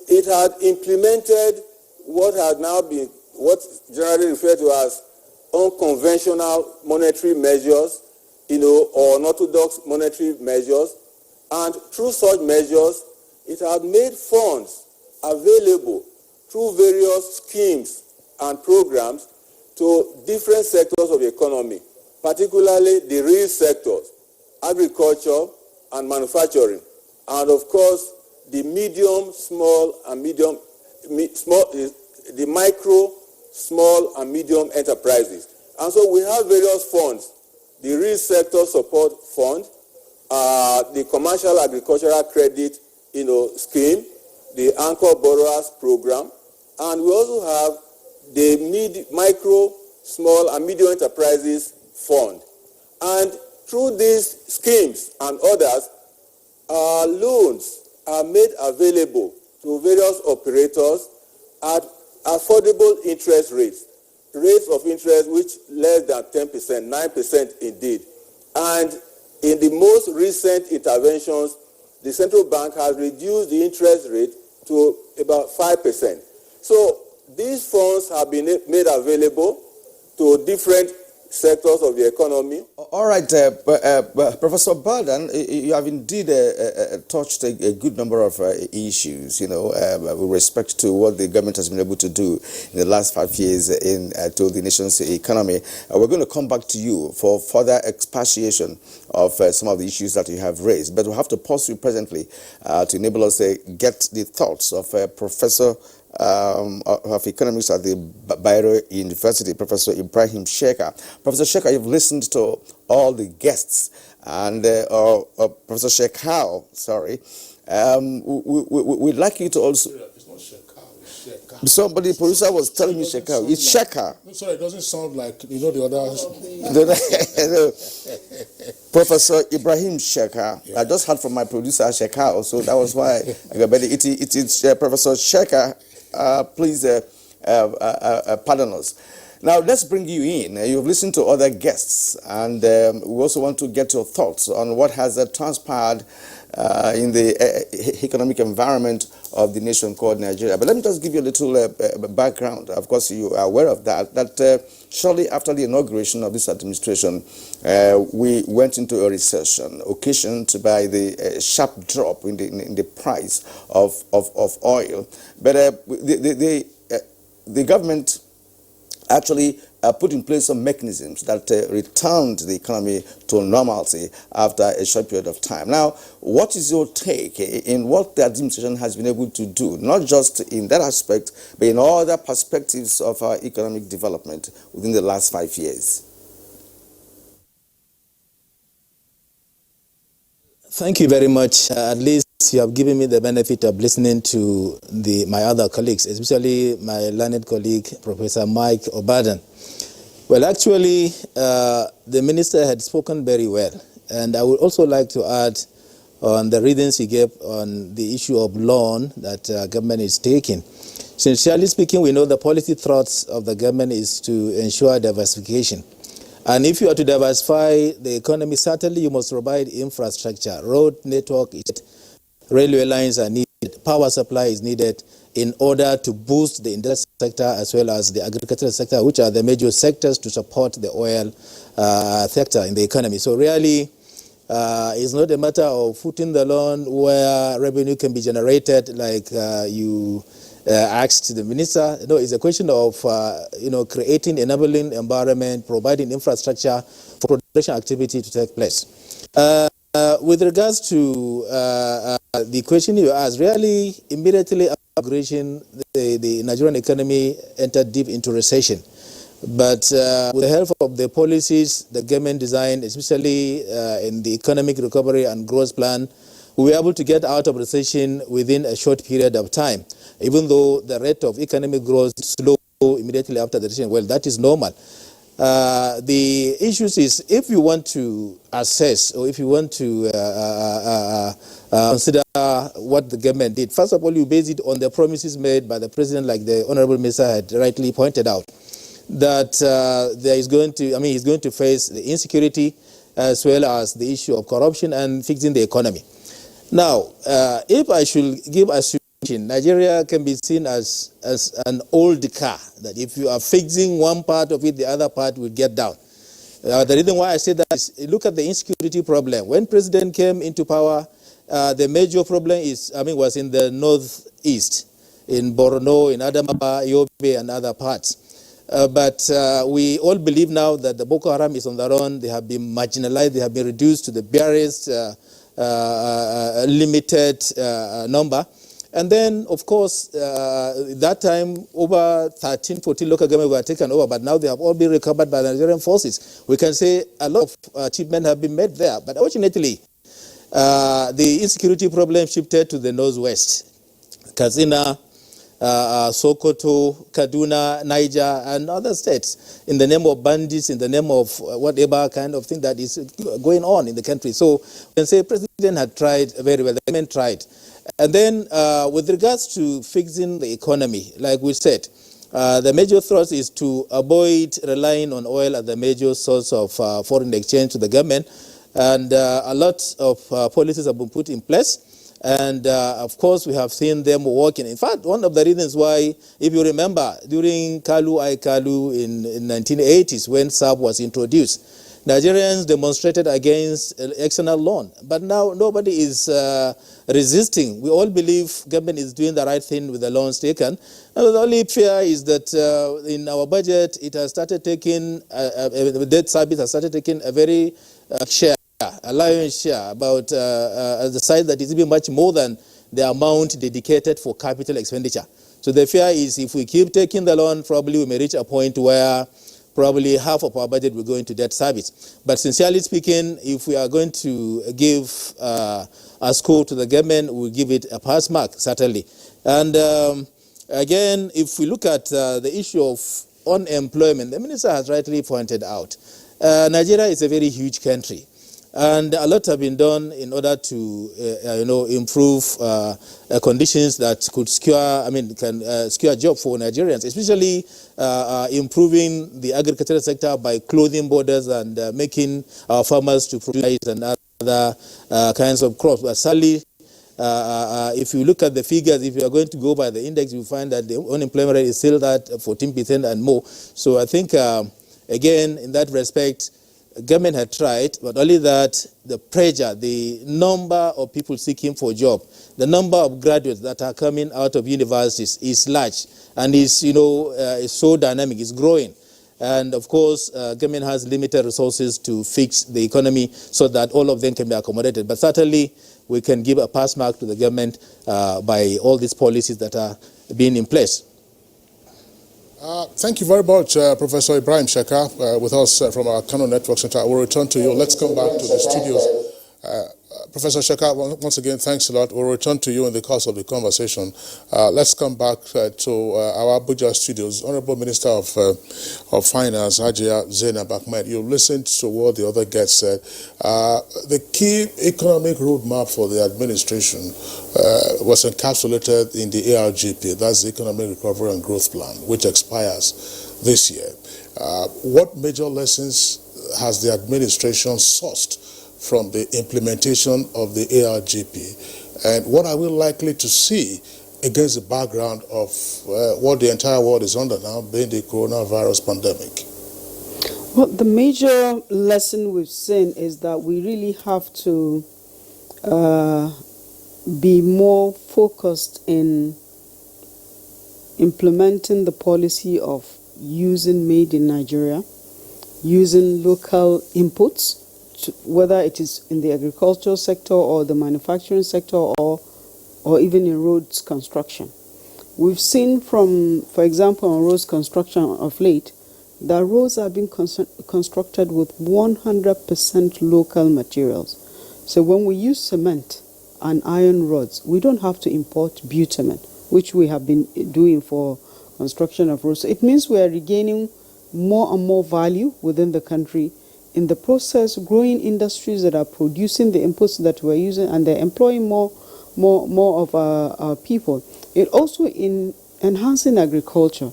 it had implemented what's generally referred to as unconventional monetary measures, or unorthodox monetary measures, and through such measures, it had made funds available through various schemes and programs to different sectors of the economy, particularly the real sectors, agriculture and manufacturing, and of course the medium, small, and the micro small and medium enterprises. And so we have various funds: the Real Sector Support Fund, the Commercial Agricultural Credit Scheme, the Anchor Borrowers Program, and we also have the Micro, Small and Medium Enterprises Fund. And through these schemes and others, loans are made available to various operators at affordable interest rates of interest which less than 10%, 9% indeed. And in the most recent interventions, the central bank has reduced the interest rate to about 5%. So these funds have been made available to different sectors of the economy. All right, Professor Barden, you have indeed touched a good number of issues, with respect to what the government has been able to do in the last 5 years to the nation's economy. We're going to come back to you for further expatiation of some of the issues that you have raised, but we'll have to pause you presently to enable us to get the thoughts of Professor of Economics at the Bayero University, Professor Ibrahim Sheka. Professor Sheka, you've listened to all the guests, and Professor Shekau, sorry, we'd like you to also... It's not Shekau, it's Sheka. Somebody, producer was telling me Shekau. It's Sheka. No, sorry, it doesn't sound like, the others. Professor Ibrahim Sheka. Yeah. I just heard from my producer Shekau, so that was why I got better. It's Professor Sheka. Please pardon us. Now, let's bring you in. You've listened to other guests, and we also want to get your thoughts on what has transpired in the economic environment of the nation called Nigeria. But let me just give you a little background. Of course, you are aware of that shortly after the inauguration of this administration, we went into a recession occasioned by the sharp drop in the price of oil. But the government actually put in place some mechanisms that returned the economy to normalcy after a short period of time. Now, what is your take in what the administration has been able to do, not just in that aspect, but in all other perspectives of our economic development within the last 5 years? Thank you very much. At least you have given me the benefit of listening to my other colleagues, especially my learned colleague, Professor Mike Obadan. Well, actually, the minister had spoken very well. And I would also like to add on the reasons he gave on the issue of loan that government is taking. Sincerely speaking, we know the policy thoughts of the government is to ensure diversification. And if you are to diversify the economy, certainly you must provide infrastructure. Road network is needed, railway lines are needed, power supply is needed in order to boost the industrial sector as well as the agricultural sector, which are the major sectors to support the oil sector in the economy. So really, it's not a matter of footing the loan where revenue can be generated like you asked the minister. No, it's a question of creating enabling environment, providing infrastructure for production activity to take place. With regards to the question you asked, really immediately after inauguration, the Nigerian economy entered deep into recession. But with the help of the policies the government designed, especially in the economic recovery and growth plan, we were able to get out of recession within a short period of time, even though the rate of economic growth slowed immediately after the recession. Well, that is normal. The issue is if you want to assess or if you want to consider what the government did, first of all, you base it on the promises made by the president, like the Honorable Minister had rightly pointed out, that he's going to face the insecurity as well as the issue of corruption and fixing the economy. Now, if I should give a suggestion, Nigeria can be seen as an old car, that if you are fixing one part of it, the other part will get down. The reason why I say that is, look at the insecurity problem. When President came into power, the major problem was in the northeast, in Borno, in Adamawa, Yobe, and other parts. But we all believe now that the Boko Haram is on their own. They have been marginalized. They have been reduced to the barest limited number. And then, of course, that time, over 13, 14 local governments were taken over, but now they have all been recovered by the Nigerian forces. We can say a lot of achievements have been made there, but unfortunately, the insecurity problem shifted to the northwest. Katsina, Sokoto, Kaduna, Niger, and other states, in the name of bandits, in the name of whatever kind of thing that is going on in the country. So we can say the president had tried very well, the government tried. And then with regards to fixing the economy, like we said, the major thrust is to avoid relying on oil as the major source of foreign exchange to the government. And a lot of policies have been put in place. And of course, we have seen them working. In fact, one of the reasons why, if you remember, during Kalu in 1980s, when SAP was introduced, Nigerians demonstrated against external loan. But now nobody is resisting. We all believe government is doing the right thing with the loans taken. And the only fear is that in our budget, it has started taking, the debt service has started taking a very a lion's share, about the size that is even much more than the amount dedicated for capital expenditure. So the fear is if we keep taking the loan, probably we may reach a point where probably half of our budget will go into debt service. But sincerely speaking, if we are going to give a score to the government, we'll give it a pass mark, certainly. And again, if we look at the issue of unemployment, the minister has rightly pointed out, Nigeria is a very huge country. And a lot have been done in order to, improve conditions that could secure job for Nigerians, especially improving the agricultural sector by closing borders and making our farmers to produce and other kinds of crops. But sadly, if you look at the figures, if you are going to go by the index, you find that the unemployment rate is still at 14% and more. So I think, again, in that respect, government had tried, but only that the pressure, the number of people seeking for a job, the number of graduates that are coming out of universities is large and is, is so dynamic, it's growing. And of course, government has limited resources to fix the economy so that all of them can be accommodated. But certainly, we can give a pass mark to the government by all these policies that are being in place. Thank you very much, Professor Ibrahim Sheka, with us from our Kano Network Center. I will return to you. Let's come back to the studios. Professor Sheka, once again, thanks a lot. We'll return to you in the course of the conversation. Let's come back to our Abuja studios. Honorable Minister of Finance, Hajia Zainab Ahmed, you listened to what the other guest said. The key economic roadmap for the administration was encapsulated in the ARGP, that's the Economic Recovery and Growth Plan, which expires this year. What major lessons has the administration sourced from the implementation of the ARGP, and what are we likely to see against the background of what the entire world is under now, being the coronavirus pandemic? Well, the major lesson we've seen is that we really have to be more focused in implementing the policy of using made in Nigeria, using local inputs, whether it is in the agricultural sector or the manufacturing sector or even in roads construction. We've seen from, for example, on roads construction of late, that roads are being constructed with 100% local materials. So when we use cement and iron rods, we don't have to import bitumen, which we have been doing for construction of roads. So it means we are regaining more and more value within the country. In the process, growing industries that are producing the inputs that we're using, and they're employing more of our people. It also in enhancing agriculture,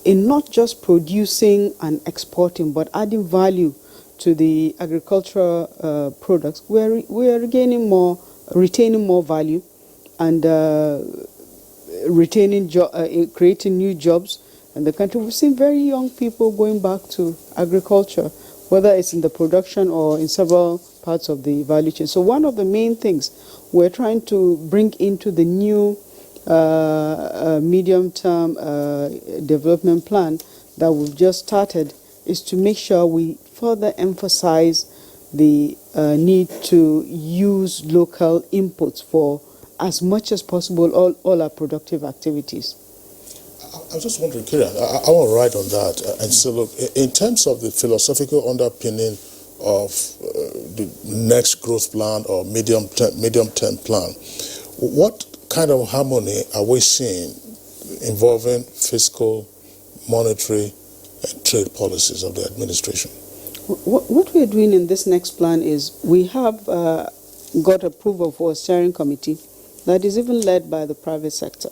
in not just producing and exporting, but adding value to the agricultural products. We are retaining more value, and creating new jobs in the country. We've seen very young people going back to agriculture, whether it's in the production or in several parts of the value chain. So one of the main things we're trying to bring into the new medium-term development plan that we've just started is to make sure we further emphasize the need to use local inputs for as much as possible all our productive activities. I was just wondering, Kira, I want to write on that and say, look, in terms of the philosophical underpinning of the next growth plan or medium-term plan, what kind of harmony are we seeing involving fiscal, monetary, and trade policies of the administration? What we're doing in this next plan is we have got approval for a steering committee that is even led by the private sector,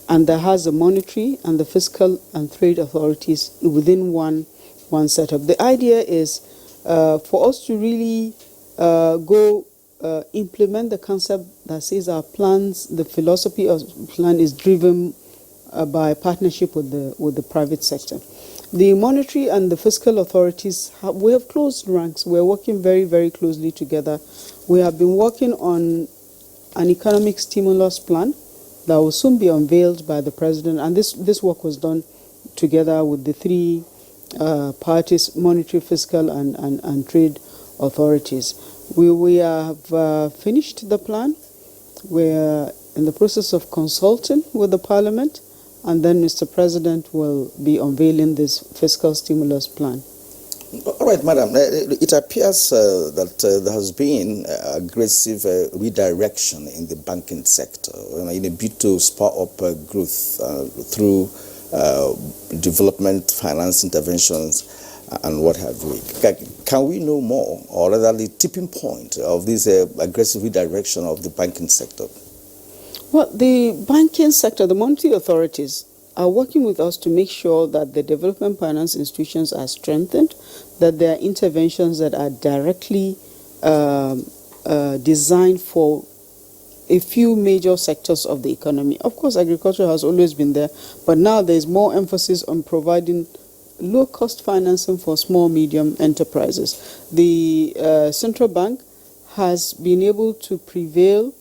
and that has the monetary and the fiscal and trade authorities within one setup. The idea is for us to really implement the concept that says our plans, the philosophy of the plan is driven by partnership with the private sector. The monetary and the fiscal authorities, we have closed ranks. We're working very, very closely together. We have been working on an economic stimulus plan that will soon be unveiled by the president, and this work was done together with the three parties, monetary, fiscal, and trade authorities. We have finished the plan. We're in the process of consulting with the parliament, and then Mr. President will be unveiling this fiscal stimulus plan. All right, Madam. It appears that there has been aggressive redirection in the banking sector in a bid to spur up growth through development finance interventions and what have we. Can we know more, or rather the tipping point of this aggressive redirection of the banking sector? Well, the banking sector, the monetary authorities are working with us to make sure that the development finance institutions are strengthened, that there are interventions that are directly designed for a few major sectors of the economy. Of course, agriculture has always been there, but now there is more emphasis on providing low-cost financing for small, medium enterprises. The central bank has been able to prevail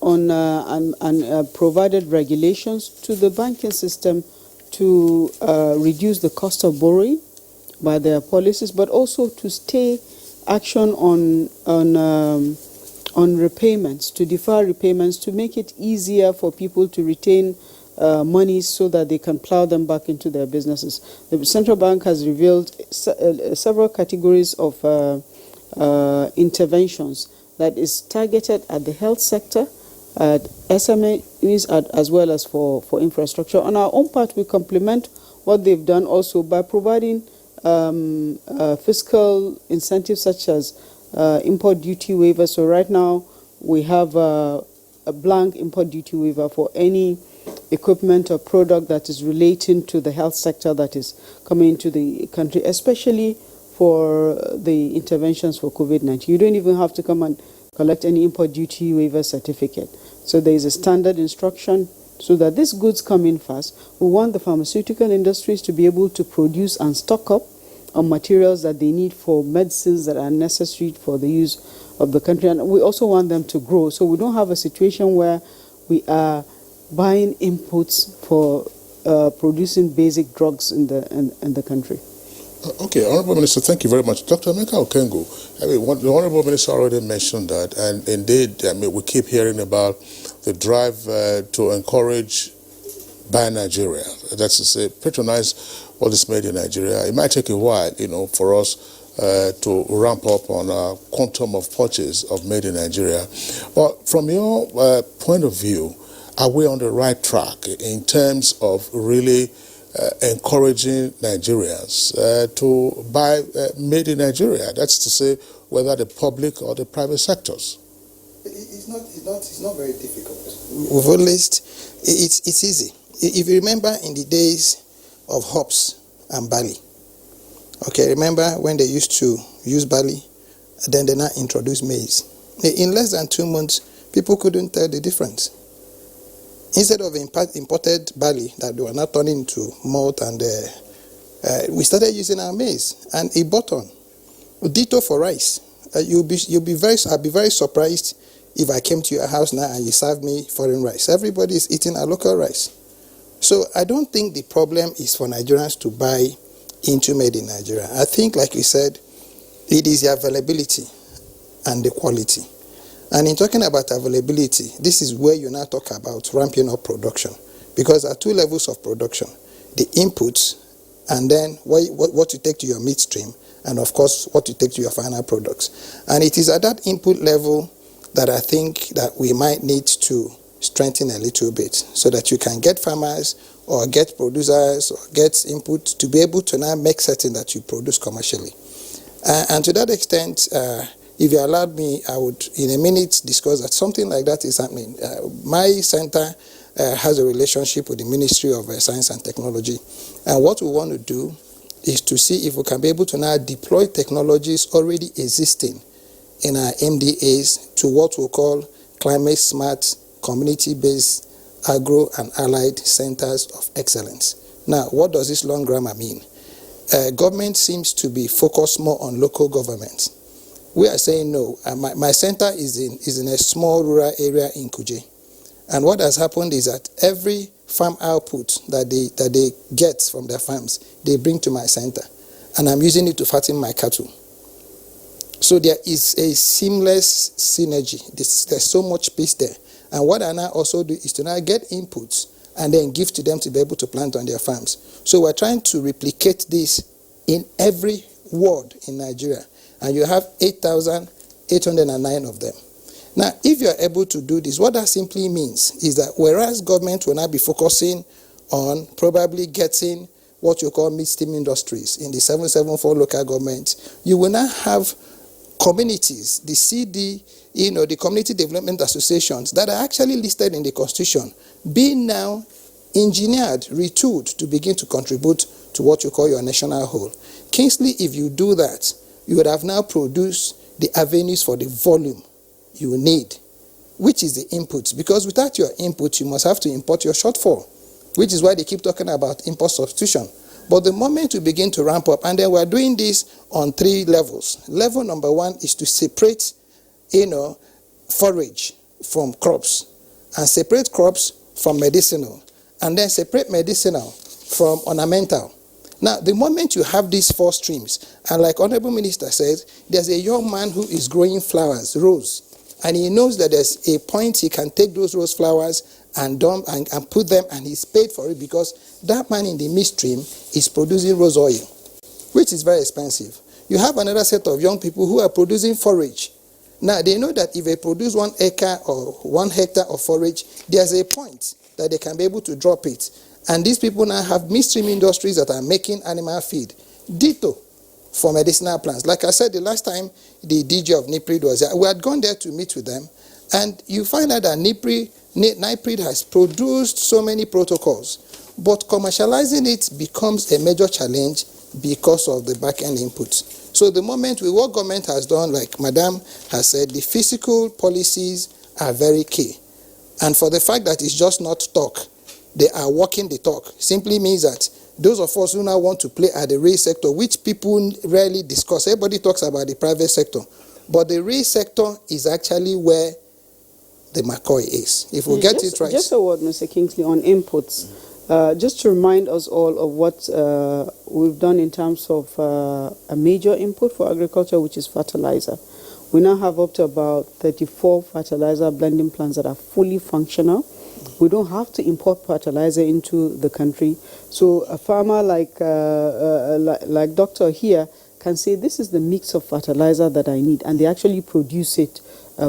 on and provided regulations to the banking system to reduce the cost of borrowing by their policies, but also to stay action on repayments, to defer repayments, to make it easier for people to retain money so that they can plow them back into their businesses. The central bank has revealed several categories of interventions that is targeted at the health sector, at SMEs, as well as for infrastructure. On our own part, we complement what they've done also by providing fiscal incentives such as import duty waiver. So right now we have a blank import duty waiver for any equipment or product that is relating to the health sector that is coming into the country, especially for the interventions for COVID-19. You don't even have to come and collect any import duty waiver certificate. So there is a standard instruction so that these goods come in fast. We want the pharmaceutical industries to be able to produce and stock up on materials that they need for medicines that are necessary for the use of the country. And we also want them to grow. So we don't have a situation where we are buying inputs for producing basic drugs in the country. Okay, Honorable Minister, thank you very much. Dr. Emeka Okengo, the Honorable Minister already mentioned that, and indeed, we keep hearing about the drive to encourage Buy Nigeria. That's to say, patronize what is made in Nigeria. It might take a while, for us to ramp up on a quantum of purchase of made in Nigeria. But from your point of view, are we on the right track in terms of really encouraging Nigerians to buy made in Nigeria? That's to say, whether the public or the private sectors. It's not very difficult. We've always, it's easy. If you remember in the days of hops and barley, okay, remember when they used to use barley, then they now introduced maize. In less than 2 months, people couldn't tell the difference. Instead of imported barley that they were now turning into malt, and we started using our maize, and it bought on. Ditto for rice. I'd be very surprised if I came to your house now and you served me foreign rice. Everybody is eating our local rice. So I don't think the problem is for Nigerians to buy into made in Nigeria. I think, like you said, it is the availability and the quality. And in talking about availability, this is where you now talk about ramping up production, because there are two levels of production: the inputs, and then what you take to your midstream, and of course what you take to your final products. And it is at that input level that I think that we might need to strengthen a little bit, so that you can get farmers or get producers or get input to be able to now make certain that you produce commercially. And to that extent, if you allowed me, I would in a minute discuss that something like that is happening. My center has a relationship with the Ministry of Science and Technology, and what we want to do is to see if we can be able to now deploy technologies already existing in our MDAs to what we call climate smart, community-based agro and allied centers of excellence. Now, what does this long grammar mean? Government seems to be focused more on local government. We are saying no. My center is in a small rural area in Kuje, and what has happened is that every farm output that they get from their farms, they bring to my center, and I'm using it to fatten my cattle. So there is a seamless synergy. There's so much peace there. And what I now also do is to now get inputs and then give to them to be able to plant on their farms. So we're trying to replicate this in every ward in Nigeria. And you have 8,809 of them. Now, if you're able to do this, what that simply means is that whereas government will now be focusing on probably getting what you call midstream industries in the 774 local government, you will now have communities, the CD, the community development associations that are actually listed in the constitution, being now engineered, retooled to begin to contribute to what you call your national whole. Kingsley, if you do that, you would have now produced the avenues for the volume you need, which is the inputs. Because without your input, you must have to import your shortfall, which is why they keep talking about import substitution. But the moment we begin to ramp up, and then we're doing this on 3 levels. Level number 1 is to separate, forage from crops, and separate crops from medicinal, and then separate medicinal from ornamental. Now, the moment you have these 4 streams, and like Honorable Minister says, there's a young man who is growing flowers, rose, and he knows that there's a point he can take those rose flowers and dump and put them, and he's paid for it because that man in the midstream is producing rose oil, which is very expensive. You have another set of young people who are producing forage. Now, they know that if they produce 1 acre or 1 hectare of forage, there's a point that they can be able to drop it. And these people now have midstream industries that are making animal feed. Ditto for medicinal plants. Like I said, the last time the DG of NIPRID was there, we had gone there to meet with them, and you find out that NIPRID has produced so many protocols, but commercializing it becomes a major challenge because of the back-end inputs. So the moment what government has done, like Madam has said, the physical policies are very key. And for the fact that it's just not talk, they are walking the talk, simply means that those of us who now want to play at the rail sector, which people rarely discuss, everybody talks about the private sector, but the rail sector is actually where the McCoy is. If we get it right. Just a word, Mr. Kingsley, on inputs. Just to remind us all of what we've done in terms of a major input for agriculture, which is fertilizer. We now have up to about 34 fertilizer blending plants that are fully functional. We don't have to import fertilizer into the country. So a farmer like Doctor here can say, this is the mix of fertilizer that I need, and they actually produce it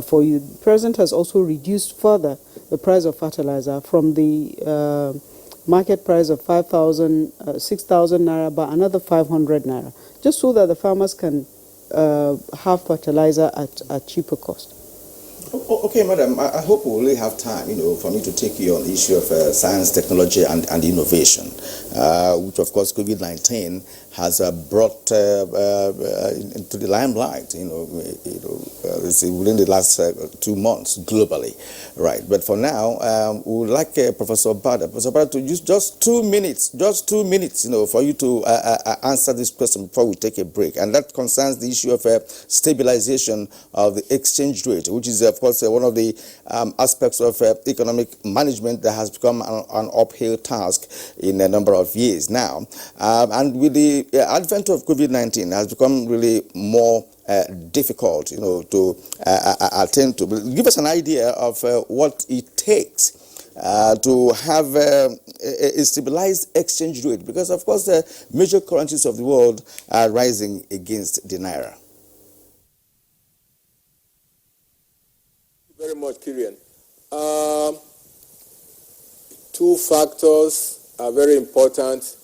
for you. The President has also reduced further the price of fertilizer from the market price of 6,000 naira by another 500 naira, just so that the farmers can have fertilizer at cheaper cost. Okay, Madam, I hope we will have time, for me to take you on the issue of science, technology, and innovation, which, of course, COVID-19 has brought into the limelight, within the last 2 months globally, right? But for now, we would like Professor Obada to use just 2 minutes, for you to answer this question before we take a break, and that concerns the issue of stabilization of the exchange rate, which is, of course, one of the aspects of economic management that has become an uphill task in a number of years now. And with the advent of COVID-19, has become really more difficult, to attempt to. Give us an idea of what it takes to have a stabilized exchange rate, because of course the major currencies of the world are rising against the naira. Very much, Kirian. Two factors are very important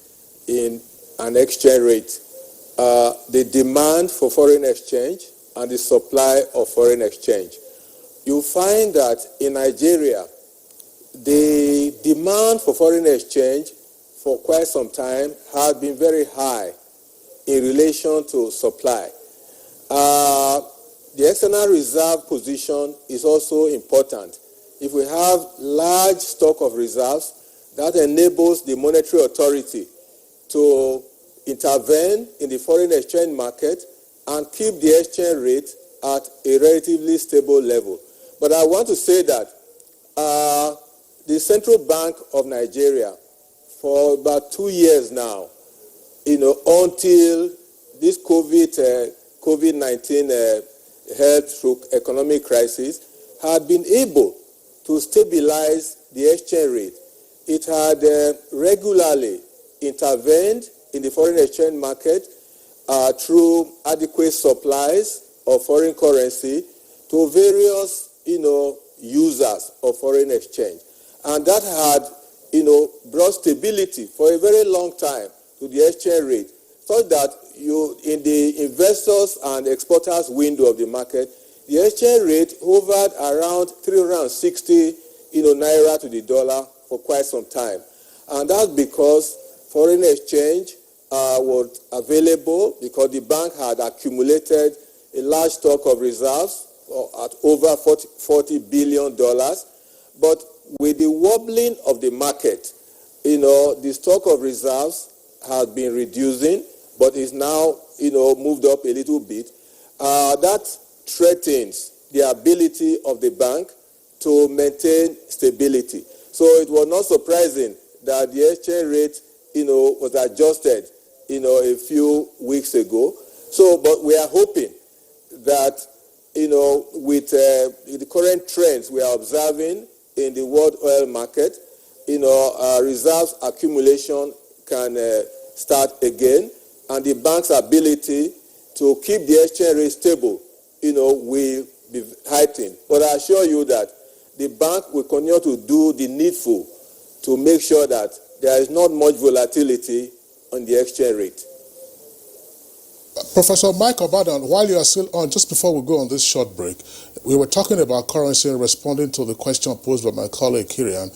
in an exchange rate. The demand for foreign exchange and the supply of foreign exchange. You find that in Nigeria, the demand for foreign exchange for quite some time has been very high in relation to supply. The external reserve position is also important. If we have large stock of reserves, that enables the monetary authority to intervene in the foreign exchange market and keep the exchange rate at a relatively stable level. But I want to say that the Central Bank of Nigeria, for about 2 years now, until this COVID-19 health economic crisis, had been able to stabilize the exchange rate. It had regularly intervened in the foreign exchange market through adequate supplies of foreign currency to various, users of foreign exchange. And that had, brought stability for a very long time to the exchange rate, so that in the investors and exporters window of the market, the exchange rate hovered around 360, naira to the dollar for quite some time. And that's because foreign exchange was available, because the bank had accumulated a large stock of reserves at over $40 billion. But with the wobbling of the market, the stock of reserves has been reducing, but is now, moved up a little bit. That threatens the ability of the bank to maintain stability. So it was not surprising that the exchange rate, was adjusted, a few weeks ago. So, but we are hoping that, with the current trends we are observing in the world oil market, reserves accumulation can start again, and the bank's ability to keep the exchange rate stable, will be heightened. But I assure you that the bank will continue to do the needful to make sure that there is not much volatility on the exchange rate. Professor Mike Obadan, while you are still on, just before we go on this short break, we were talking about currency and responding to the question posed by my colleague Kirian.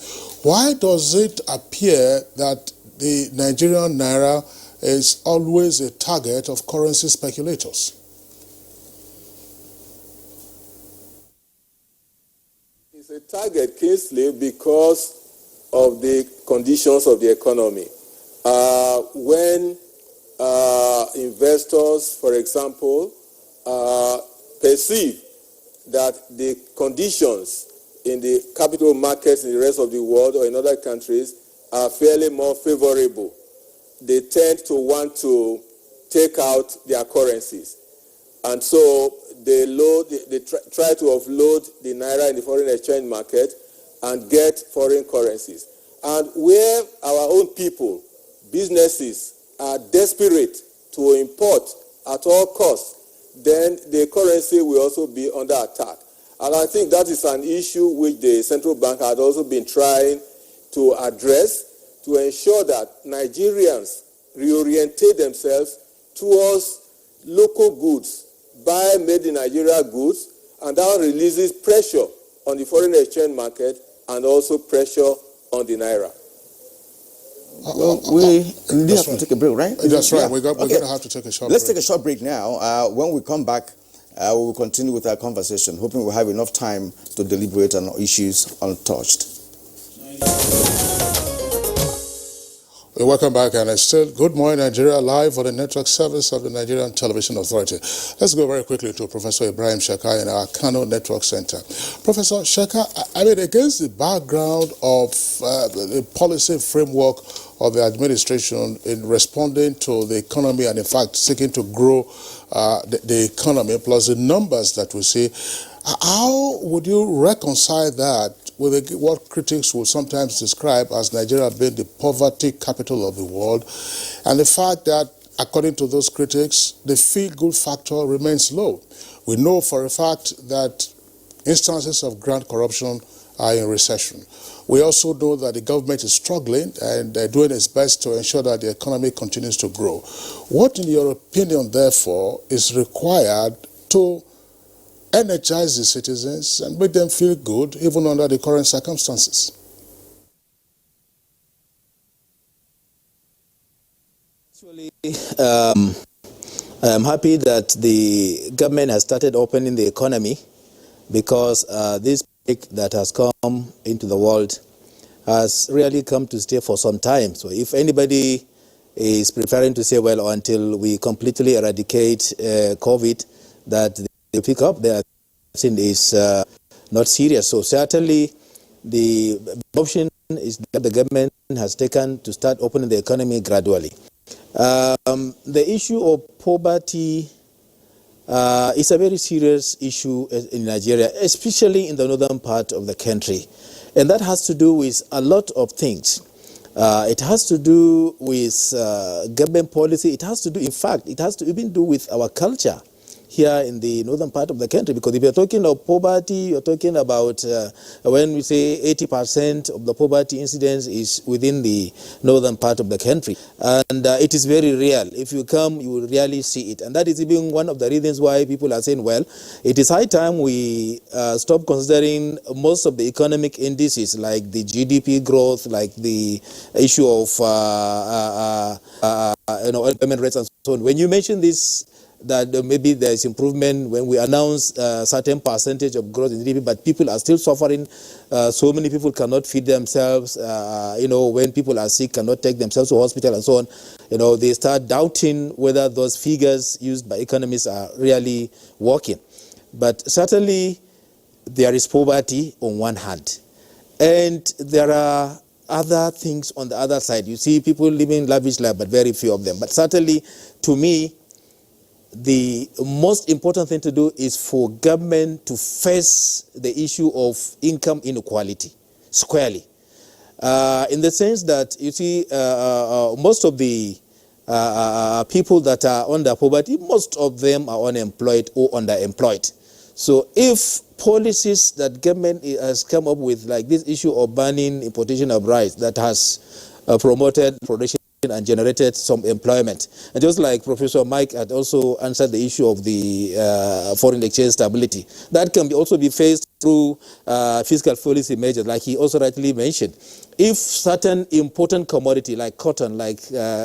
Why does it appear that the Nigerian naira is always a target of currency speculators? It's a target, Kingsley, because of the conditions of the economy. When investors, for example, perceive that the conditions in the capital markets in the rest of the world or in other countries are fairly more favorable, they tend to want to take out their currencies. And so they try to offload the naira in the foreign exchange market and get foreign currencies. And where our own people, businesses, are desperate to import at all costs, then the currency will also be under attack. And I think that is an issue which the central bank had also been trying to address, to ensure that Nigerians reorientate themselves towards local goods, buy made in Nigeria goods, and that releases pressure on the foreign exchange market and also pressure on the naira. Well, we have to take a break, right? That's right. We're going to have to take a short break. Let's take a short break now. When we come back, we will continue with our conversation, hoping we'll have enough time to deliberate on issues untouched. Welcome back, and it's still Good Morning Nigeria live on the network service of the Nigerian Television Authority. Let's go very quickly to Professor Ibrahim Sheka in our Kano Network Center. Professor Sheka, I mean, against the background of the policy framework of the administration in responding to the economy and, in fact, seeking to grow the economy, plus the numbers that we see. How would you reconcile that with what critics will sometimes describe as Nigeria being the poverty capital of the world, and the fact that, according to those critics, the feel-good factor remains low? We know for a fact that instances of grand corruption are in recession. We also know that the government is struggling and doing its best to ensure that the economy continues to grow. What, in your opinion, therefore, is required to energize the citizens and make them feel good even under the current circumstances? Actually, I'm happy that the government has started opening the economy, because this pandemic that has come into the world has really come to stay for some time. So if anybody is preferring to say, well, until we completely eradicate COVID, that they pick up, their thing is not serious. So certainly the option is that the government has taken to start opening the economy gradually. The issue of poverty is a very serious issue in Nigeria, especially in the northern part of the country. And that has to do with a lot of things. It has to do with government policy. It has to do, in fact, it has to even do with our culture here in the northern part of the country. Because if you're talking of poverty, you're talking about when we say 80% of the poverty incidence is within the northern part of the country. And it is very real. If you come, you will really see it. And that is even one of the reasons why people are saying, well, it is high time we stop considering most of the economic indices, like the GDP growth, like the issue of employment rates and so on. When you mention this, that maybe there is improvement when we announce a certain percentage of growth in GDP, but people are still suffering. So many people cannot feed themselves. When people are sick, cannot take themselves to hospital and so on. They start doubting whether those figures used by economists are really working. But certainly there is poverty on one hand, and there are other things on the other side. You see people living lavish life, but very few of them. But certainly, to me, the most important thing to do is for government to face the issue of income inequality squarely. In the sense that, you see, most of the people that are under poverty, most of them are unemployed or underemployed. So if policies that government has come up with, like this issue of banning importation of rice, that has promoted production and generated some employment. And just like Professor Mike had also answered the issue of the foreign exchange stability, that can also be faced through fiscal policy measures, like he also rightly mentioned. If certain important commodity like cotton, like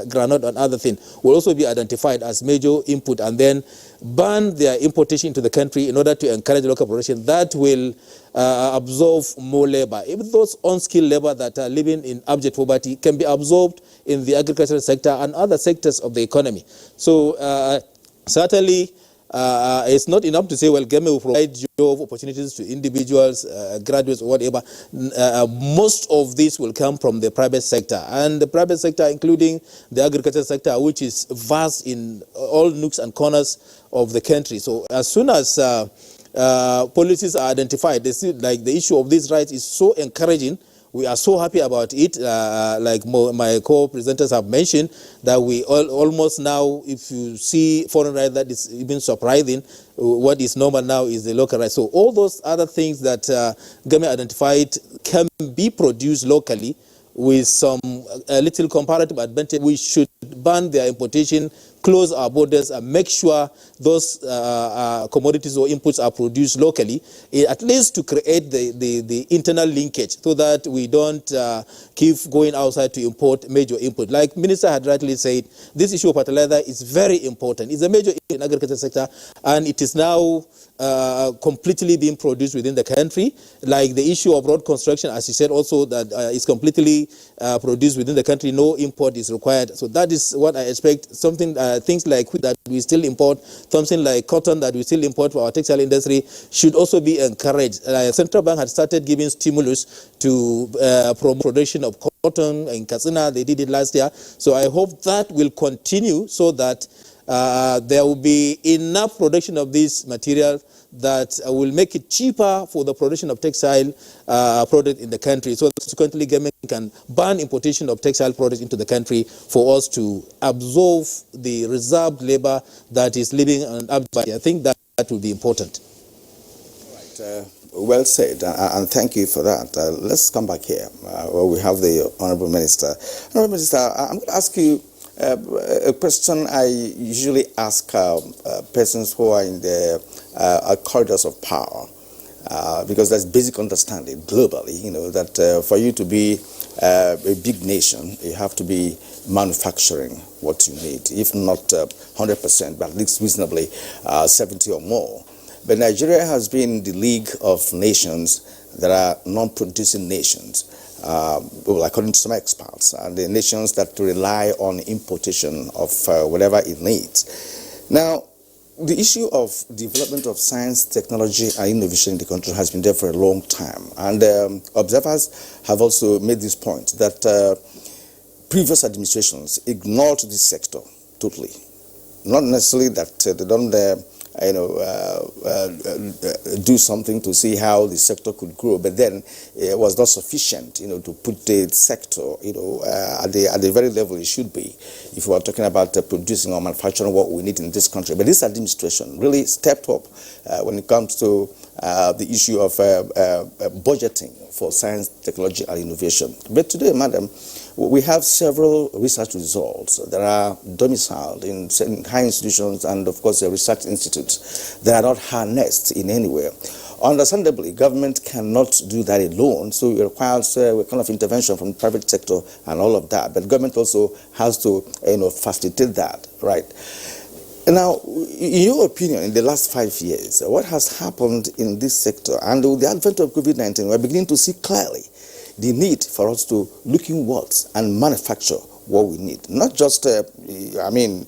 granite and other things will also be identified as major input and then ban their importation into the country in order to encourage local production, that will absorb more labor. Even those unskilled labor that are living in abject poverty can be absorbed in the agricultural sector and other sectors of the economy. So certainly it's not enough to say, well, government will provide job opportunities to individuals, graduates, or whatever. Most of this will come from the private sector, and the private sector, including the agricultural sector, which is vast in all nooks and corners of the country. So as soon as policies are identified, like the issue of these rights is so encouraging. We are so happy about it, like my co-presenters have mentioned, that we almost now, if you see foreign rights, that is even surprising. What is normal now is the local rights. So all those other things that government identified can be produced locally with some little comparative advantage. We should ban their importation, close our borders, and make sure those commodities or inputs are produced locally, at least to create the internal linkage, so that we don't keep going outside to import major input. Like Minister had rightly said, this issue of fertilizer is very important. It's a major issue in the agriculture sector, and it is now completely being produced within the country. Like the issue of road construction, as you said, also that is completely produced within the country. No import is required. So that is what I expect. Something, things like that we still import, something like cotton that we still import for our textile industry should also be encouraged. Central Bank had started giving stimulus to promote production of cotton in Katsina. They did it last year. So I hope that will continue so that there will be enough production of this material that will make it cheaper for the production of textile product in the country. So subsequently, government can ban importation of textile products into the country for us to absorb the reserved labor that is living on Abuja. I think that will be important. Right. Well said, and thank you for that. Let's come back here where we have the Honorable Minister. Honorable Minister, I'm going to ask you a question I usually ask persons who are in the corridors of power, because there's basic understanding globally, that for you to be a big nation, you have to be manufacturing what you need, if not 100%, but at least reasonably 70 or more. But Nigeria has been the league of nations that are non-producing nations. Well, according to some experts, the nations that rely on importation of whatever it needs. Now, the issue of development of science, technology, and innovation in the country has been there for a long time. And observers have also made this point that previous administrations ignored this sector totally. Not necessarily that they don't do something to see how the sector could grow, but then it was not sufficient, to put the sector, at the very level it should be, if we are talking about producing or manufacturing what we need in this country. But this administration really stepped up when it comes to the issue of budgeting for science, technology, and innovation. But today, madam, we have several research results that are domiciled in high institutions and, of course, research institutes that are not harnessed in any way. Understandably, government cannot do that alone, so it requires a kind of intervention from the private sector and all of that. But government also has to, facilitate that, right? Now, in your opinion, in the last 5 years, what has happened in this sector? And with the advent of COVID-19, we're beginning to see clearly the need for us to look inwards and manufacture what we need. Not just, having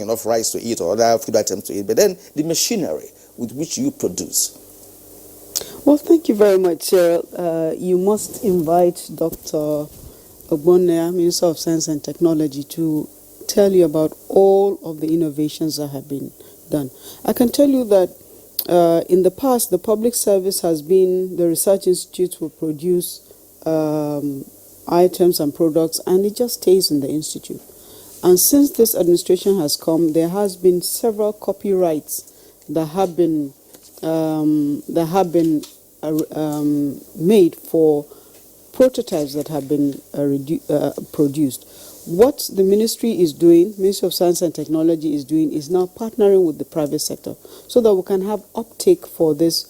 enough rice to eat or other food items to eat, but then the machinery with which you produce. Well, thank you very much. You must invite Dr. Ogbonne, Minister of Science and Technology, to tell you about all of the innovations that have been done. I can tell you that in the past, the public service has been, the research institutes will produce items and products, and it just stays in the institute. And since this administration has come, there has been several copyrights that have been made for prototypes that have been produced. What the ministry is doing, Ministry of Science and Technology is doing, is now partnering with the private sector so that we can have uptake for this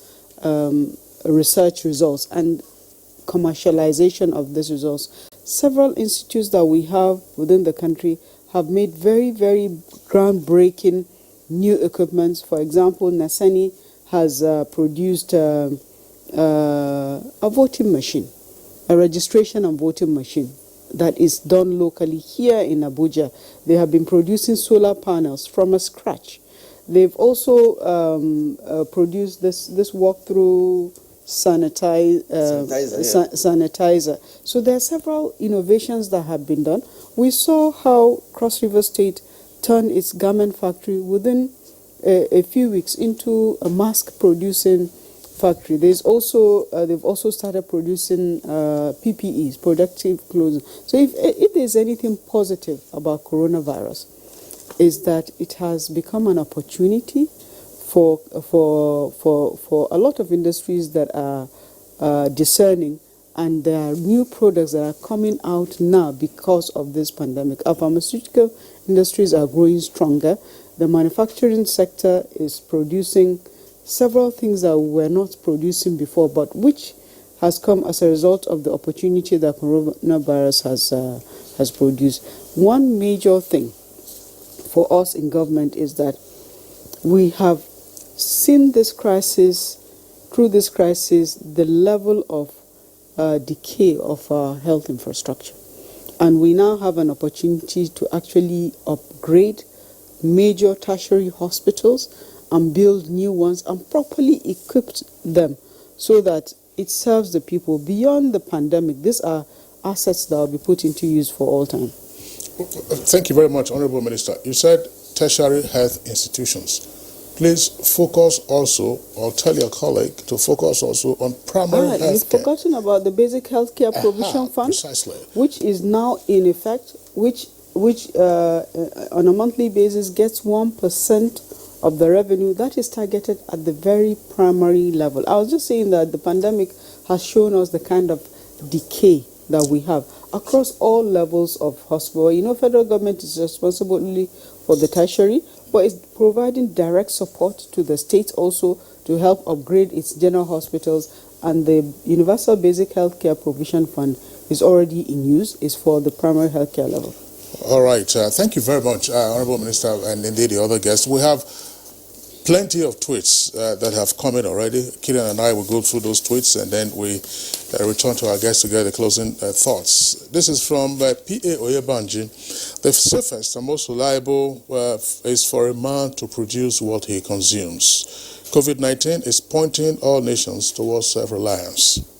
research results and commercialization of these results. Several institutes that we have within the country have made very, very groundbreaking new equipments. For example, Nasani has produced a voting machine, a registration and voting machine that is done locally here in Abuja. They have been producing solar panels from scratch. They've also produced this walk-through sanitizer. So there are several innovations that have been done. We saw how Cross River State turned its garment factory within a few weeks into a mask-producing factory. There's also they've also started producing PPEs, protective clothing. So if there's anything positive about coronavirus, is that it has become an opportunity for a lot of industries that are discerning, and there are new products that are coming out now because of this pandemic. Our pharmaceutical industries are growing stronger. The manufacturing sector is producing several things that we were not producing before, but which has come as a result of the opportunity that coronavirus has produced. One major thing for us in government is that we have through this crisis, the level of decay of our health infrastructure. And we now have an opportunity to actually upgrade major tertiary hospitals and build new ones and properly equip them so that it serves the people beyond the pandemic. These are assets that will be put into use for all time. Thank you very much, Honorable Minister. You said tertiary health institutions. Please focus also, or tell your colleague to focus also on primary health care. You've forgotten about the Basic Healthcare Provision Fund, precisely, which is now in effect, which on a monthly basis gets 1% of the revenue that is targeted at the very primary level. I was just saying that the pandemic has shown us the kind of decay that we have across all levels of hospital. You know, federal government is responsible only for the tertiary, but it's providing direct support to the states also to help upgrade its general hospitals, and the Universal Basic Healthcare Provision Fund is already in use. It's for the primary healthcare level. All right. Thank you very much, Honorable Minister, and indeed the other guests. We have plenty of tweets that have come in already. Killian and I will go through those tweets, and then we return to our guests to get the closing thoughts. This is from P.A. Oyebanji. The safest and most reliable is for a man to produce what he consumes. COVID-19 is pointing all nations towards self-reliance.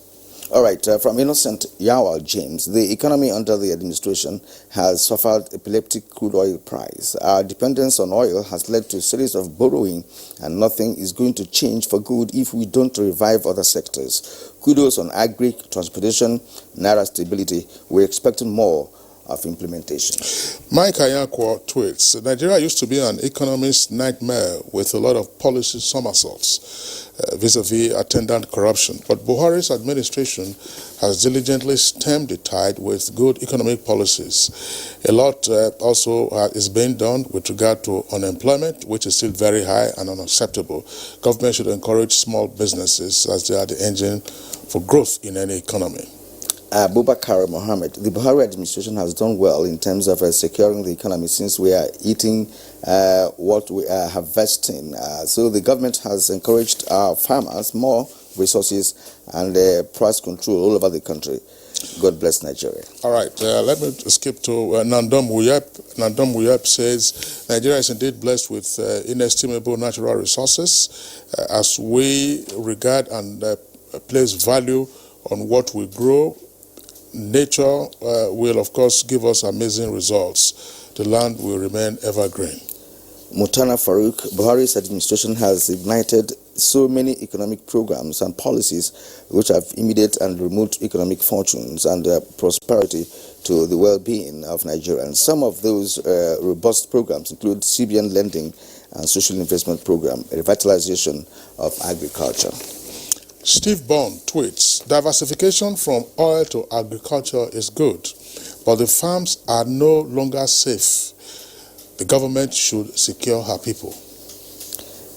All right, from Innocent Yawal James, the economy under the administration has suffered epileptic crude oil price. Our dependence on oil has led to a series of borrowing, and nothing is going to change for good if we don't revive other sectors. Kudos on agri, transportation, naira stability. We're expecting more of implementation. Mike Ayakwa tweets, Nigeria used to be an economist nightmare with a lot of policy somersaults vis-a-vis attendant corruption. But Buhari's administration has diligently stemmed the tide with good economic policies. A lot also is being done with regard to unemployment, which is still very high and unacceptable. Government should encourage small businesses as they are the engine for growth in any economy. Abubakar Mohammed, the Buhari administration has done well in terms of securing the economy since we are eating what we are harvesting. So the government has encouraged our farmers more resources and price control all over the country. God bless Nigeria. All right, let me skip to Nandom Wuyep. Nandom Wuyep says, Nigeria is indeed blessed with inestimable natural resources as we regard and place value on what we grow. Nature will, of course, give us amazing results. The land will remain evergreen. Mutana Farouk, Buhari's administration has ignited so many economic programs and policies which have immediate and remote economic fortunes and prosperity to the well-being of Nigerians. Some of those robust programs include CBN lending and social investment program, revitalization of agriculture. Steve Bond tweets, diversification from oil to agriculture is good, but the farms are no longer safe. The government should secure her people.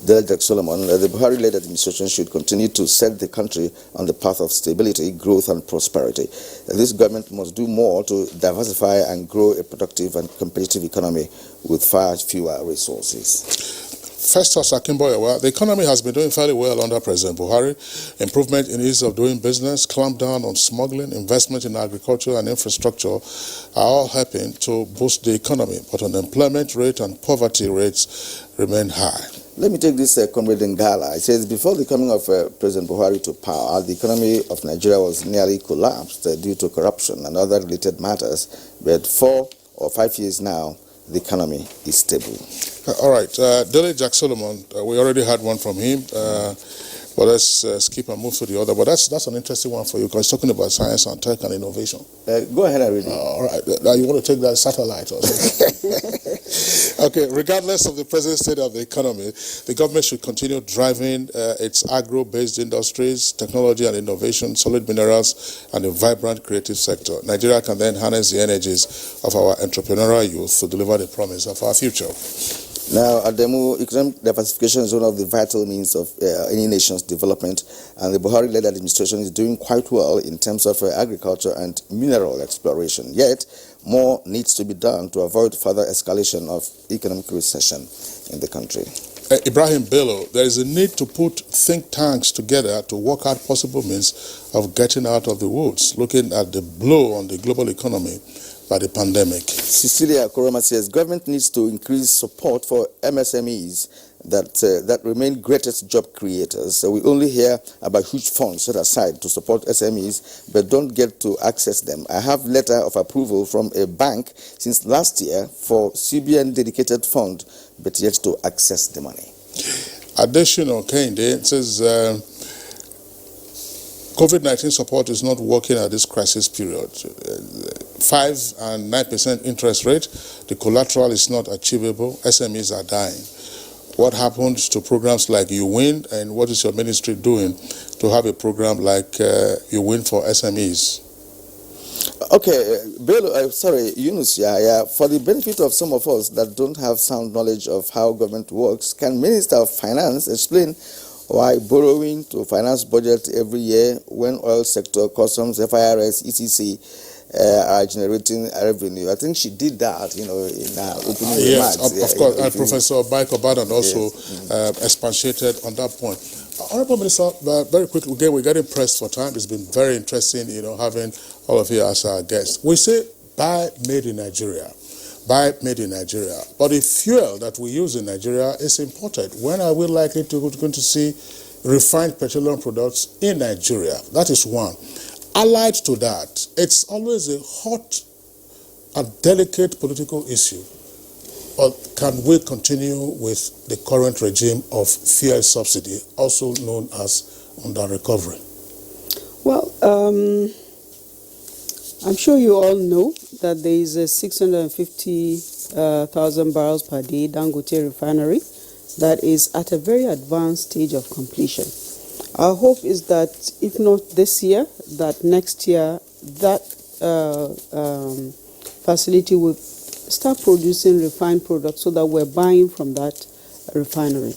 Delegate Solomon, the Buhari-led administration should continue to set the country on the path of stability, growth and prosperity. This government must do more to diversify and grow a productive and competitive economy with far fewer resources. Festus Akimboyewa, the economy has been doing fairly well under President Buhari. Improvement in ease of doing business, clamp down on smuggling, investment in agriculture and infrastructure are all helping to boost the economy, but unemployment rate and poverty rates remain high. Let me take this Comrade Ngala. It says, before the coming of President Buhari to power, the economy of Nigeria was nearly collapsed due to corruption and other related matters, but 4 or 5 years now, the economy is stable. All right, Dele Jack Solomon, we already had one from him, but let's skip and move to the other. But that's an interesting one for you because it's talking about science and tech and innovation. Go ahead and read it. All right, now you want to take that satellite or something? Okay, regardless of the present state of the economy, the government should continue driving its agro-based industries, technology and innovation, solid minerals, and a vibrant creative sector. Nigeria can then harness the energies of our entrepreneurial youth to deliver the promise of our future. Now, Ademu, economic diversification is one of the vital means of any nation's development, and the Buhari-led administration is doing quite well in terms of agriculture and mineral exploration. Yet, more needs to be done to avoid further escalation of economic recession in the country. Ibrahim Bello, there is a need to put think tanks together to work out possible means of getting out of the woods, looking at the blow on the global economy by the pandemic. Cecilia Koroma says government needs to increase support for MSMEs that remain greatest job creators. So we only hear about huge funds set aside to support SMEs, but don't get to access them. I have letter of approval from a bank since last year for CBN dedicated fund, but yet to access the money. Additional Kende says COVID-19 support is not working at this crisis period. 5 and 9% interest rate, the collateral is not achievable, SMEs are dying. What happens to programs like You Win, and what is your ministry doing to have a program like You Win for SMEs? Okay, Yunus, for the benefit of some of us that don't have sound knowledge of how government works, can Minister of Finance explain why borrowing to finance budget every year when oil sector, customs, FIRS, ECC are generating revenue? I think she did that, in her opening remarks. Yes, of course. And Professor Baiko Badan also expatiated on that point. Honorable Minister, very quickly, again, we're getting pressed for time. It's been very interesting, having all of you as our guests. We say buy made in Nigeria. Buy made in Nigeria. But the fuel that we use in Nigeria is imported. When are we likely to see refined petroleum products in Nigeria? That is one. Allied to that, it's always a hot and delicate political issue. Or can we continue with the current regime of fuel subsidy, also known as under recovery? Well, I'm sure you all know that there is a 650,000 barrels per day Dangote refinery that is at a very advanced stage of completion. Our hope is that if not this year, that next year, that facility will start producing refined products so that we're buying from that refinery.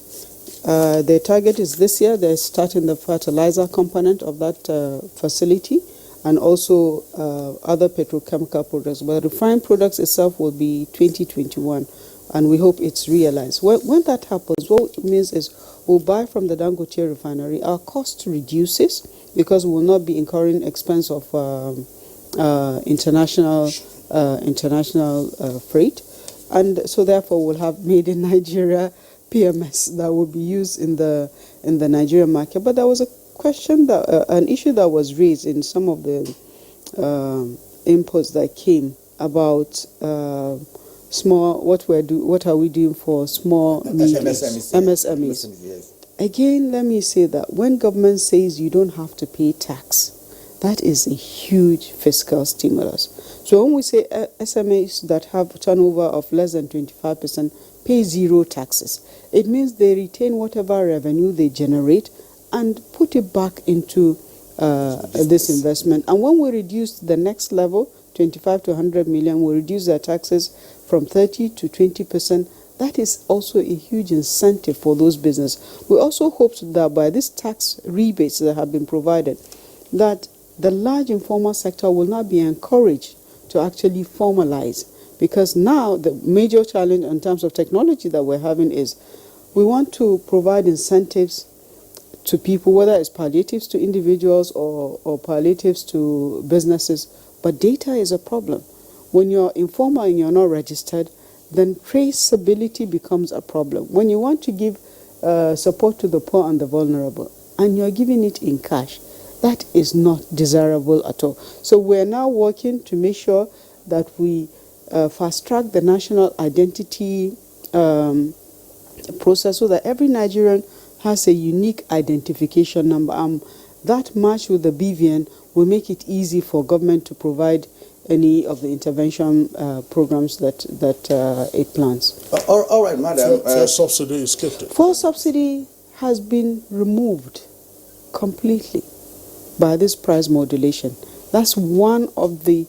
The target is this year. They're starting the fertilizer component of that facility and also other petrochemical products. But refined products itself will be 2021, and we hope it's realized. When that happens, what it means is we'll buy from the Dangote refinery. Our cost reduces because we will not be incurring expense of international freight, and so therefore we'll have made in Nigeria PMS that will be used in the Nigerian market. But there was a question an issue that was raised in some of the inputs that came about small. What are we doing for small MSMEs? Yes. Again, let me say that when government says you don't have to pay tax, that is a huge fiscal stimulus. So when we say SMEs that have turnover of less than 25% pay zero taxes, it means they retain whatever revenue they generate and put it back into this investment. And when we reduce the next level, 25 to 100 million, we reduce their taxes from 30 to 20%. That is also a huge incentive for those businesses. We also hope that by these tax rebates that have been provided, that the large informal sector will not be encouraged to actually formalize. Because now the major challenge in terms of technology that we're having is we want to provide incentives to people, whether it's palliatives to individuals or palliatives to businesses, but data is a problem. When you're informal and you're not registered, then traceability becomes a problem. When you want to give support to the poor and the vulnerable, and you're giving it in cash, that is not desirable at all. So we're now working to make sure that we fast-track the national identity process so that every Nigerian has a unique identification number. That match with the BVN will make it easy for government to provide any of the intervention programs that it plans. All right, madam. Fuel subsidy is skipped. Fuel subsidy has been removed completely by this price modulation. That's one of the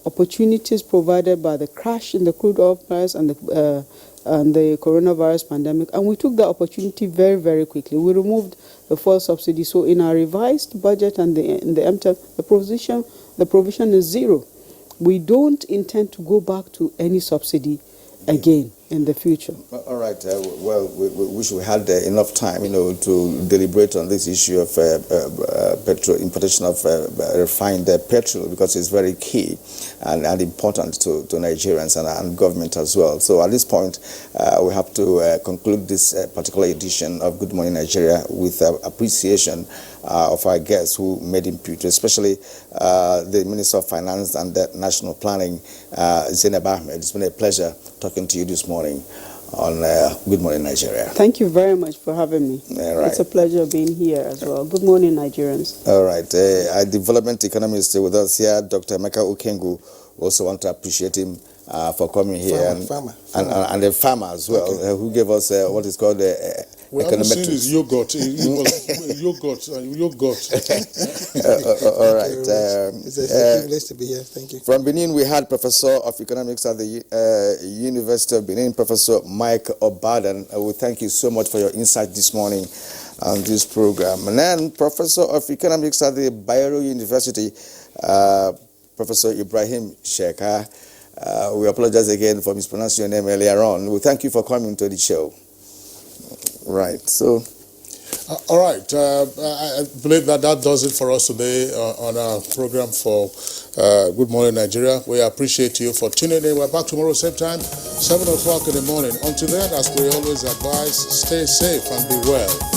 opportunities provided by the crash in the crude oil price and the coronavirus pandemic, and we took the opportunity very, very quickly. We removed the fuel subsidy. So in our revised budget and in the MTEP, the provision is zero. We don't intend to go back to any subsidy again. in the future. All right. Well, we wish we had enough time, to deliberate on this issue of petrol, importation of refined petrol, because it's very key and important to Nigerians and government as well. So at this point, we have to conclude this particular edition of Good Morning Nigeria with appreciation of our guests who made input, especially the Minister of Finance and National Planning, Zainab Ahmed. It's been a pleasure talking to you this morning on Good Morning Nigeria. Thank you very much for having me. Right. It's a pleasure being here as well. Good morning, Nigerians. All right. Our development economist with us here, Dr. Emeka Okengu. Also want to appreciate him for coming here. And the farmer as well, who gave us what is called we haven't seen his yogurt. Yogurt. All right. It's a privilege to be here. Thank you. From Benin, we had Professor of Economics at the University of Benin, Professor Mike Obadan. We thank you so much for your insight this morning on this program. And then Professor of Economics at the Bayero University, Professor Ibrahim Sheka. We apologize again for mispronouncing your name earlier on. We thank you for coming to the show. Right. So. All right. I believe that does it for us today on our program for Good Morning Nigeria. We appreciate you for tuning in. We're back tomorrow same time, 7 o'clock in the morning. Until then, as we always advise, stay safe and be well.